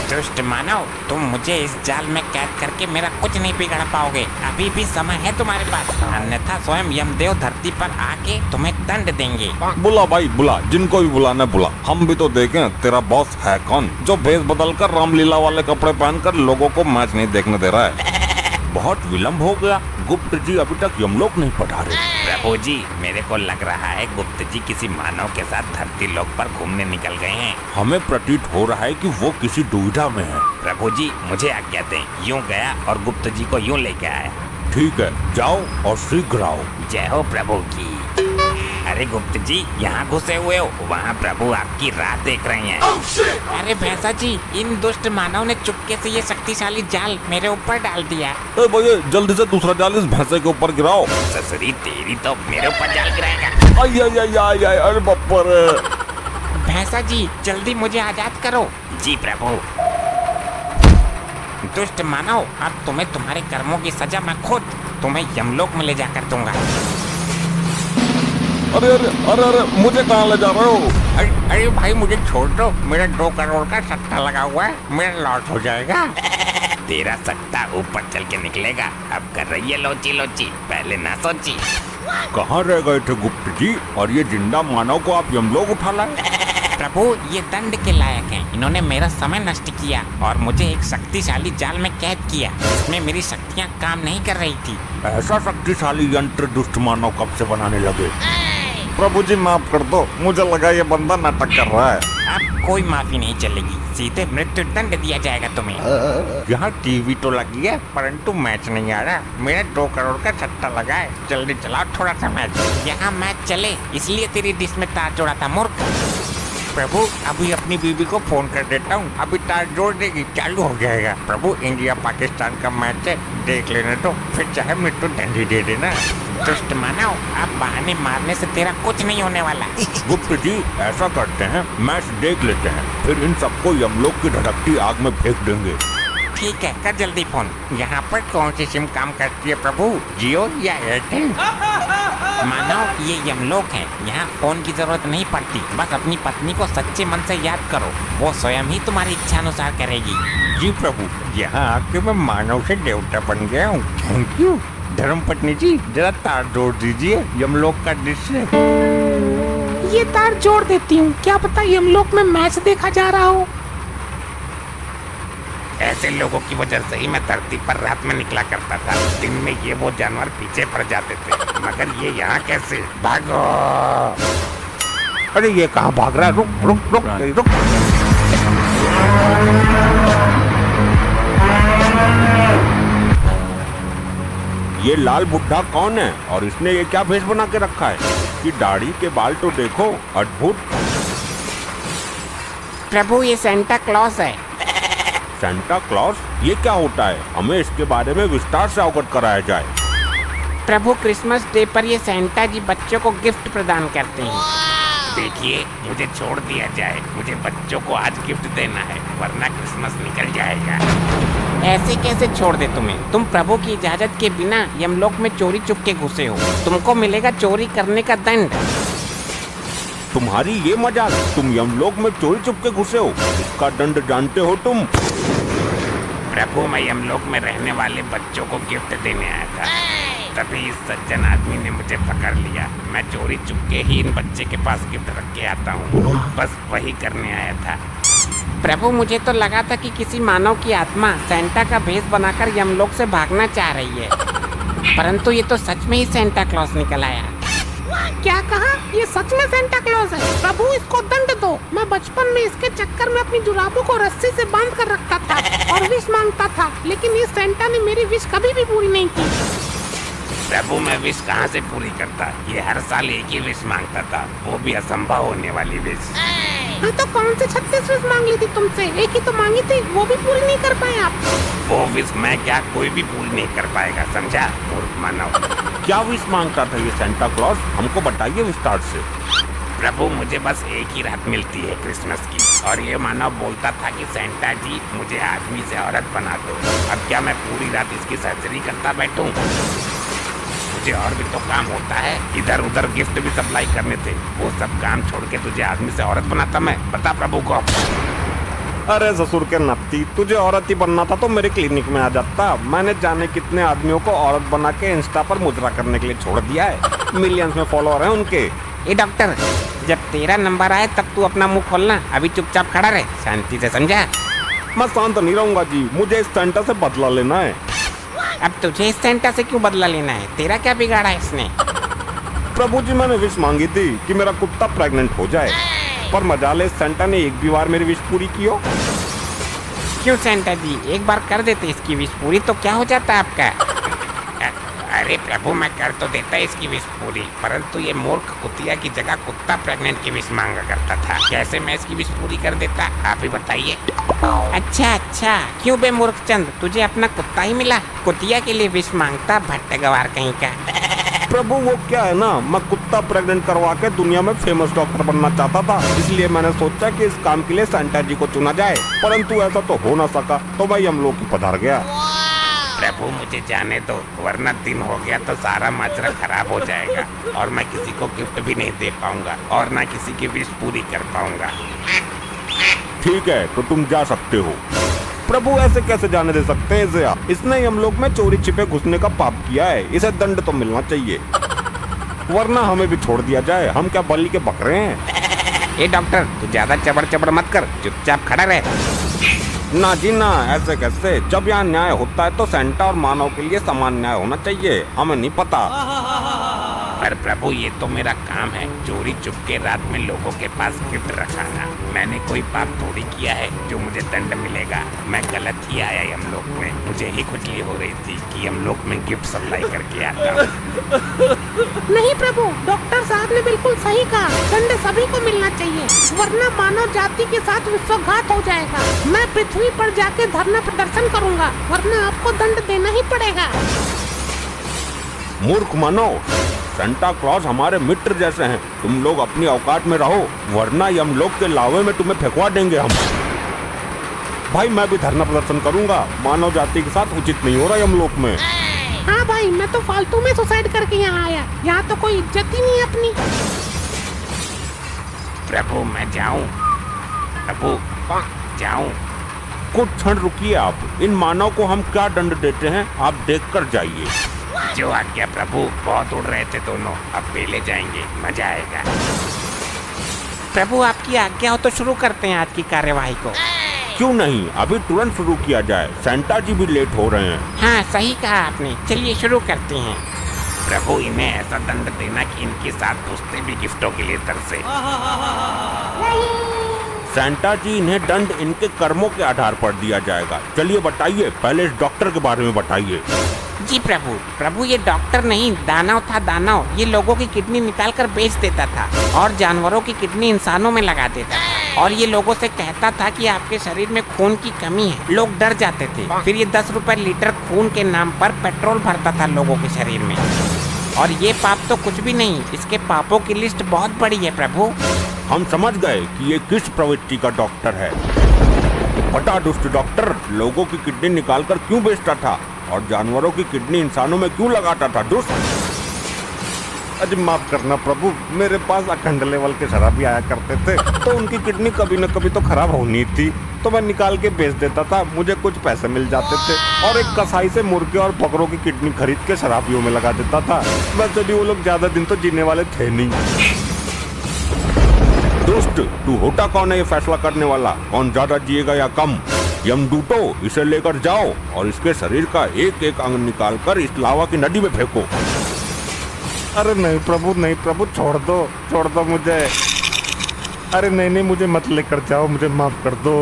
दुष्ट मानव, तुम मुझे इस जाल में कैद करके मेरा कुछ नहीं बिगाड़ पाओगे। अभी भी समय है तुम्हारे पास, अन्यथा स्वयं यमदेव धरती पर आके तुम्हें दंड देंगे। बुला भाई बुला, जिनको भी बुलाना बुला, हम भी तो देखें तेरा बॉस है कौन, जो भेष बदल कर रामलीला वाले कपड़े पहनकर लोगों को मैच नहीं देखने दे रहा है। बहुत विलम्ब हो गया, गुप्त जी अभी तक यमलोक नहीं पधारे। प्रभु जी, मेरे को लग रहा है गुप्त जी किसी मानव के साथ धरती लोक पर घूमने निकल गए हैं। हमें प्रतीत हो रहा है कि वो किसी दुविधा में है। प्रभु जी, मुझे आज्ञा दें, यूं गया और गुप्त जी को यूं लेके आया। ठीक है, जाओ और शीघ्र आओ। जय हो प्रभु की। अरे गुप्त जी, यहाँ घुसे हुए हो, वहाँ प्रभु आपकी राह देख रहे हैं। अरे भैंसा जी, इन दुष्ट मानव ने चुपके से ये शक्तिशाली जाल मेरे ऊपर डाल दिया। भैया जल्दी से दूसरा जाल इस भैंसे के ऊपर गिराओ। ससुरी तेरी तो मेरे ऊपर जाल गिराएगा। आई, अरे बप्पा रे। भैंसा जी, जल्दी मुझे आजाद करो। जी प्रभु। दुष्ट मानव, अब तुम्हें तुम्हारे कर्मों की सजा मैं खुद तुम्हें यमलोक में ले जाकर दूंगा। अरे मुझे कहाँ ले जा रहे हो? अरे भाई, मुझे छोड़ दो। मेरा 2 करोड़ का सट्टा लगा हुआ है, मेरा लॉस हो जाएगा। तेरा सट्टा ऊपर चल के निकलेगा। अब कर रही है लोची लोची, पहले ना सोची। कहाँ रह गए थे गुप्त जी, और ये जिंदा मानव को आप यमलोक उठा लाए? प्रभु, ये दंड के लायक हैं। इन्होंने मेरा समय नष्ट किया और मुझे एक शक्तिशाली जाल में कैद किया। इसमें मेरी शक्तियाँ काम नहीं कर रही थी। ऐसा शक्तिशाली यंत्र दुष्ट मानव कब से बनाने लगे? प्रभु जी माफ कर दो, मुझे लगा ये बंदा नाटक कर रहा है। अब कोई माफी नहीं चलेगी, सीधे मृत्यु दंड दिया जाएगा तुम्हें। यहाँ टीवी तो लगी है, परंतु मैच नहीं आ रहा। मेरा 2 करोड़ का सट्टा लगा है, जल्दी चलाओ थोड़ा सा मैच। यहाँ मैच चले, इसलिए तेरी डिश में तार जोड़ा था मूर्ख। प्रभु, अभी अपनी बीवी को फोन कर देता हूँ, अभी तार जोड़ देगी, चालू हो जाएगा। प्रभु, इंडिया पाकिस्तान का मैच है, देख लेने तो, फिर चाहे मृत्यु दंड ही दे देना। दुष्ट मानव, अब बहाने मारने से तेरा कुछ नहीं होने वाला। गुप्त जी, ऐसा करते हैं, मैच देख लेते हैं, फिर इन सबको यमलोक की धड़कती आग में फेंक देंगे। ठीक है, कर जल्दी फोन। यहाँ पर कौन सी सिम काम करती है प्रभु, जियो या एयरटेल? मानव, ये यमलोक है, यहाँ फोन की जरूरत नहीं पड़ती। बस अपनी पत्नी को सच्चे मन से याद करो, वो स्वयं ही तुम्हारी इच्छा अनुसार करेगी। जी प्रभु, यहाँ आके मैं मानव से देवता बन गया हूँ। Thank you. धर्म पत्नी जी, जरा तार जोड़ दीजिए यमलोक का डिश से। ये तार जोड़ देती हूँ, क्या पता यमलोक में मैच देखा जा रहा हो। ऐसे लोगों की वजह से ही मैं धरती पर रात में निकला करता था। दिन में ये वो जानवर पीछे पड़ जाते थे, मगर ये यहाँ कैसे? भागो! अरे ये कहाँ भाग रहा है? रुक। ये लाल बुड्ढा कौन है और इसने ये क्या भेष बना के रखा है? कि दाढ़ी के बाल तो देखो, अद्भुत। प्रभु, ये सेंटा क्लॉस है। Santa Claus? ये क्या होता है? हमें इसके बारे में विस्तार से अवगत कराया जाए। प्रभु, क्रिसमस डे पर ये सेंटा जी बच्चों को गिफ्ट प्रदान करते हैं। देखिए, मुझे छोड़ दिया जाए, मुझे बच्चों को आज गिफ्ट देना है, वरना क्रिसमस निकल जाएगा। ऐसे कैसे छोड़ दे तुम्हें? तुम प्रभु की इजाजत के बिना यमलोक में चोरी चुप के घुसे हो। तुमको मिलेगा चोरी करने का दंड। तुम्हारी ये मजाक, तुम यमलोक में चोरी चुप के घुसे हो, इसका दंड जानते हो तुम? प्रभु मैं यमलोक में रहने वाले बच्चों को गिफ्ट देने आया था, तभी इस सज्जन आदमी ने मुझे पकड़ लिया। मैं चोरी चुपके ही इन बच्चे के पास गिफ्ट रख के आता हूँ, बस वही करने आया था। प्रभु मुझे तो लगा था कि किसी मानव की आत्मा सेंटा का भेष बनाकर यमलोक से भागना चाह रही है, परंतु ये तो सच में ही सेंटा क्लॉज निकल आया। क्या कहा? ये सच में सेंटा क्लॉज है? प्रभु इसको दंड दो। मैं बचपन में इसके चक्कर में अपनी जुराबों को रस्सी से बांध कर रखता था और विश मांगता था, लेकिन इस सेंटा ने मेरी विश कभी भी पूरी नहीं की। प्रभु मैं विश कहाँ से पूरी करता? ये हर साल एक ही विश मांगता था, वो भी असंभव होने वाली विश। हाँ तो कौन से 36 विश मांग ली थी तुमसे? एक ही तो मांगी थी, वो भी पूरी नहीं कर पाए आप। वो विश मैं क्या कोई भी पूरी नहीं कर पाएगा, समझा मूर्ख मानव। क्या विश मांगता था ये सेंटा क्लॉज? हमको बताइए विस्तार से। प्रभु मुझे बस एक ही रात मिलती है क्रिसमस की, और ये मानव बोलता था कि सेंटा जी मुझे आदमी से औरत बना दो। अब क्या मैं पूरी रात इसकी सर्जरी करता बैठूं? मुझे और भी तो काम होता है, इधर उधर गिफ्ट भी सप्लाई करने थे, वो सब काम छोड़ के तुझे आदमी से औरत बनाता मैं? बता प्रभु को। अरे ससुर के नत्ती, तुझे औरत ही बनना था तो मेरे क्लिनिक में आ जाता। मैंने जाने कितने आदमियों को औरत बना के इंस्टा पर मुजरा करने के लिए छोड़ दिया है। मिलियंस में फॉलोअर हैं उनके। ए डॉक्टर, जब तेरा नंबर आए तब तू अपना मुंह खोलना, अभी चुपचाप खड़ा रहे, शांति से, समझा? मैं शांत नहीं रहूंगा जी, मुझे इस सेंटा से बदला लेना है। अब तुझे इस सेंटा से क्यों बदला लेना है? तेरा क्या बिगाड़ा है इसने? प्रभु जी मैंने विश मांगी थी कि मेरा कुत्ता प्रेग्नेंट हो जाए, पर मजाले इस सेंटा ने एक भी बार मेरी विश पूरी की हो। क्यों सेंटा जी, एक बार कर देते इसकी विश पूरी तो क्या हो जाता है आपका? अरे प्रभु मैं कर तो देता इसकी विश पूरी, परंतु ये मूर्ख कुतिया की जगह कुत्ता प्रेग्नेंट की विश मांगा करता था। कैसे मैं इसकी विश पूरी कर देता, आप ही बताइए। अच्छा, क्यों बे मूर्खचंद, तुझे अपना कुत्ता ही मिला? कुतिया के लिए विश मांगता भट्टगवार कहीं का। प्रभु वो क्या है ना, मैं कुत्ता प्रेग्नेंट करवा के दुनिया में फेमस डॉक्टर बनना चाहता था, इसलिए मैंने सोचा कि इस काम के लिए सेंटा जी को चुना जाए, परंतु ऐसा तो हो ना सका, तो मैं यमलोक ही पधार गया। प्रभु मुझे जाने दो, वरना दिन हो गया तो सारा माजरा खराब हो जाएगा और मैं किसी को गिफ्ट भी नहीं दे पाऊंगा और ना किसी की विश पूरी कर पाऊंगा। ठीक है तो तुम जा सकते हो। प्रभु ऐसे कैसे जाने दे सकते हैं इसे? इसने यमलोक में चोरी छिपे घुसने का पाप किया है, इसे दंड तो मिलना चाहिए, वरना हमें भी छोड़ दिया जाए। हम क्या बलि के बकरे हैं? ए डॉक्टर, तू ज्यादा चबड़ मत कर, चुपचाप खड़ा रहे। ना जी ना, ऐसे कैसे? जब यहाँ न्याय होता है तो सेंटा और मानव के लिए समान न्याय होना चाहिए। हमें नहीं पता। पर प्रभु ये तो मेरा काम है, चोरी चुपके रात में लोगों के पास गिफ्ट रखाना। मैंने कोई पाप थोड़ी किया है जो मुझे दंड मिलेगा। मैं गलत ही आया यमलोक में, मुझे ही खुजली हो रही थी कि यमलोक में गिफ्ट सप्लाई करके आता हूँ। नहीं प्रभु, डॉक्टर साहब ने बिल्कुल सही कहा, दंड सभी को मिलना चाहिए, वरना मानव जाति के साथ विश्वघात हो जाएगा। मैं पृथ्वी पर जाके धरना प्रदर्शन करूंगा, वरना आपको दंड देना ही पड़ेगा। मूर्ख मानव, सेंटा क्लॉज हमारे मित्र जैसे हैं, तुम लोग अपनी औकात में रहो, वरना यमलोक के लावे में तुम्हें फेंकवा देंगे हम। भाई मैं भी धरना प्रदर्शन करूंगा, मानव जाति के साथ उचित नहीं हो रहा यमलोक में। हाँ भाई, मैं तो फालतू में सुसाइड करके यहाँ आया, यहाँ तो कोई इज्जत ही नहीं अपनी। प्रभु मैं जाऊं? प्रभु जाऊं? कुछ क्षण रुकिए आप, इन मानव को हम क्या दंड देते हैं आप देख कर जाइए। जो आज्ञा प्रभु, बहुत उड़ रहे थे दोनों, अब पहले जाएंगे, मजा आएगा। प्रभु आपकी आज्ञा हो तो शुरू करते हैं आज की कार्यवाही को। क्यों नहीं, अभी तुरंत शुरू किया जाए, सेंटा जी भी लेट हो रहे हैं। हाँ सही कहा आपने, चलिए शुरू करते हैं। प्रभु इन्हें ऐसा दंड देना कि इनके साथ दोस्ती भी गिफ्टों के लिए तरसे। सेंटा जी इन्हें दंड इनके कर्मों के आधार पर दिया जाएगा। चलिए बताइए, पहले इस डॉक्टर के बारे में बताइए। जी प्रभु ये डॉक्टर नहीं, दानव था दानव। ये लोगों की किडनी निकाल कर बेच देता था और जानवरों की किडनी इंसानों में लगा देता था, और ये लोगों से कहता था कि आपके शरीर में खून की कमी है। लोग डर जाते थे, फिर ये 10 रुपए लीटर खून के नाम पर पेट्रोल भरता था लोगों के शरीर में। और ये पाप तो कुछ भी नहीं, इसके पापों की लिस्ट बहुत बड़ी है प्रभु। हम समझ गए कि ये किस प्रवृत्ति का डॉक्टर है। बता दुष्ट डॉक्टर, लोगों की किडनी निकालकर क्यों बेचता था और जानवरों की किडनी इंसानों में क्यों लगाता था दुष्ट? अजी माफ करना प्रभु, मेरे पास अखंड लेवल के शराबी आया करते थे, तो उनकी किडनी कभी न कभी तो खराब होनी थी, तो मैं निकाल के बेच देता था, मुझे कुछ पैसे मिल जाते थे और एक कसाई से मुर्गे और बकरों की किडनी खरीद के शराबियों में लगा देता था। वैसे भी वो लोग ज्यादा दिन तो जीने वाले थे नहीं। दोस्त, तू होता कौन है ये फैसला करने वाला, कौन ज्यादा जिएगा या कम? यमदूतो, इसे लेकर जाओ और इसके शरीर का एक एक अंग निकाल कर इस लावा की नदी में फेंको। अरे नहीं प्रभु, छोड़ दो मुझे। अरे नहीं, मुझे मत लेकर जाओ, मुझे माफ कर दो।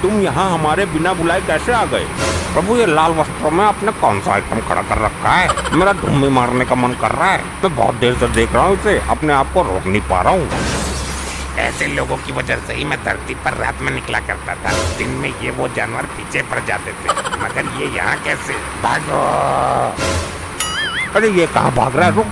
तुम यहाँ हमारे बिना बुलाए कैसे आ गए? प्रभु, ये लाल वस्त्रों में आपने कौन सा आइटम खड़ा कर रखा है? मेरा धुम्मी मारने का मन कर रहा है। मैं बहुत देर से देख रहा हूँ इसे, अपने आप को रोक नहीं पा रहा हूँ। ऐसे लोगों की वजह से ही मैं धरती पर रात में निकला करता था। दिन में ये वो जानवर पीछे पड़ जाते थे, मगर ये यहाँ कैसे? भागो! अरे ये कहाँ भाग रहा है? रुक।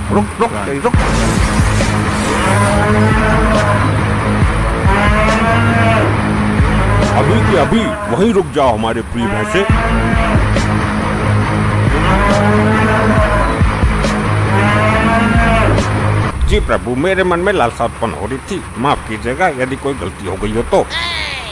अभी के अभी वहीं रुक जाओ हमारे प्रिय भैंसे। जी प्रभु, मेरे मन में लालसा उत्पन्न हो रही थी, माफ कीजिएगा यदि कोई गलती हो गई हो तो।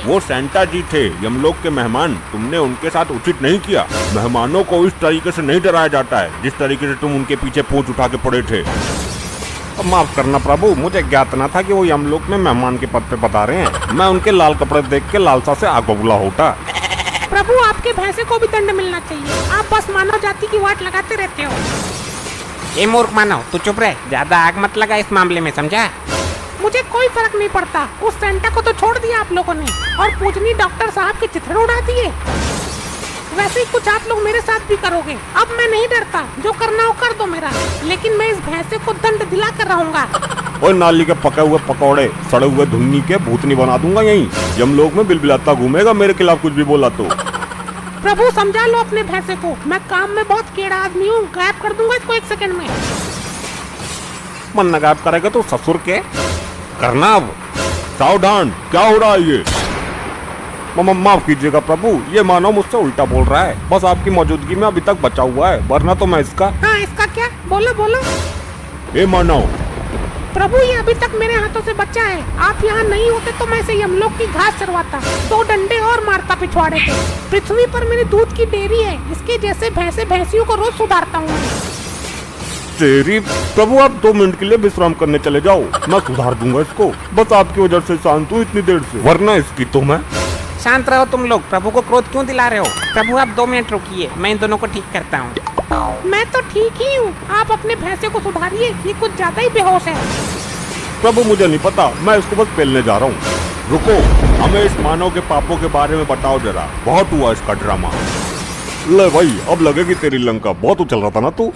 वो सेंटा जी थे, यमलोक के मेहमान, तुमने उनके साथ उचित नहीं किया। मेहमानों को इस तरीके से नहीं डराया जाता है जिस तरीके से तुम उनके पीछे पूंछ उठा के पड़े थे। अब माफ करना प्रभु, मुझे ज्ञात न था कि वो यमलोक में मेहमान के पद पे बता रहे हैं। मैं उनके लाल कपड़े देख के लालसा से आग बबूला होता। प्रभु, आपके भैंसे को भी दंड मिलना चाहिए, आप बस मानव जाति की वाट लगाते रहते हो। ए मूर्ख मानव, तू चुप रहे, ज्यादा आग मत लगा इस मामले में, समझा? मुझे कोई फर्क नहीं पड़ता, उस सेंटा को तो छोड़ दिया आप लोगों ने और पूजनी डॉक्टर साहब के चित्रण उड़ा दिए। वैसे ही कुछ आप लोग मेरे साथ भी करोगे। अब मैं नहीं डरता, जो करना हो कर दो मेरा, लेकिन मैं इस भैंसे को दंड दिला कर रहूंगा। और नाली के पके हुए पकौड़े, सड़े हुए धुन्नी के भूतनी बना दूंगा यहीं। यमलोक में बिलबिलाता घूमेगा मेरे खिलाफ कुछ भी बोला तो। प्रभु, समझा लो अपने भैंसे को, मैं काम में बहुत केड़ा आदमी हूँ, गायब कर दूंगा इसको 1 सेकंड में। मन न गायब करेगा तो ससुर के करना। अब सावधान, क्या हो रहा है ये? माफ कीजिएगा प्रभु, ये मानव मुझसे उल्टा बोल रहा है, बस आपकी मौजूदगी में अभी तक बचा हुआ है, वरना तो मैं इसका। हाँ, इसका क्या? बोलो। ए मानव। प्रभु, ये अभी तक मेरे हाथों से बचा है, आप यहाँ नहीं होते तो मैं इसे यमलोक की घास चरवाता, 2 डंडे और मारता पिछवाड़े पे। पृथ्वी पर मेरी दूध की डेयरी है, इसके जैसे भैंसे भैंसियों को रोज सुधारता हूँ। तेरी प्रभु, आप 2 मिनट के लिए विश्राम करने चले जाओ, मैं सुधार दूंगा इसको। बस आपकी वजह से शांत हूँ इतनी देर से, वरना इसकी तो मैं। शांत रहो तुम लोग, प्रभु को क्रोध क्यों दिला रहे हो? प्रभु, आप 2 मिनट रुकिए, मैं इन दोनों को ठीक करता हूँ। मैं तो ठीक ही हूँ, आप अपने भैंसे को सुधारिए, ये कुछ ज्यादा ही बेहोश है। प्रभु, मुझे नहीं पता, मैं इसको बस पेलने जा रहा हूँ। रुको, हमें इस मानव के पापों के बारे में बताओ जरा, बहुत हुआ इसका ड्रामा। ले भाई, अब लगेगी तेरी लंका, बहुत उछल रहा था ना तू।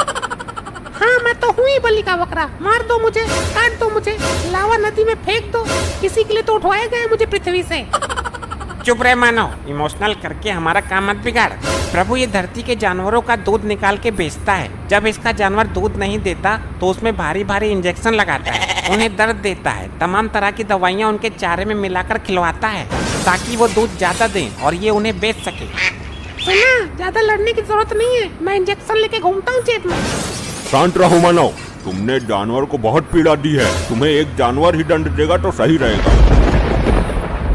हाँ, मैं तो हूँ ही बलि का बकरा, मार दो मुझे, काट दो मुझे, लावा नदी में फेंक दो, किसी के लिए तो उठवाया गया मुझे पृथ्वी से। चुप रहे मानव, इमोशनल करके हमारा काम मत बिगाड़। प्रभु, ये धरती के जानवरों का दूध निकाल के बेचता है। जब इसका जानवर दूध नहीं देता तो उसमें भारी भारी इंजेक्शन लगाता है, उन्हें दर्द देता है, तमाम तरह की दवाइयाँ उनके चारे में मिलाकर खिलवाता है ताकि वो दूध ज्यादा दें और ये उन्हें बेच सके। सुना, ज्यादा लड़ने की जरूरत नहीं है, मैं इंजेक्शन लेके घूमता हूँ जेब में। शांत रहो मानव, तुमने जानवर को बहुत पीड़ा दी है, तुम्हें एक जानवर ही दंड देगा तो सही रहेगा।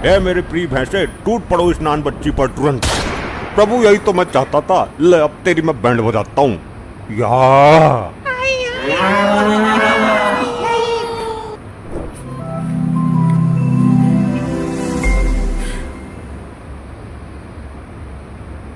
ए मेरे प्रिय भैंसे, टूट पड़ो इस नान बच्ची पर तुरंत। प्रभु, यही तो मैं चाहता था। ले, अब तेरी मैं बैंड बजाता हूँ। या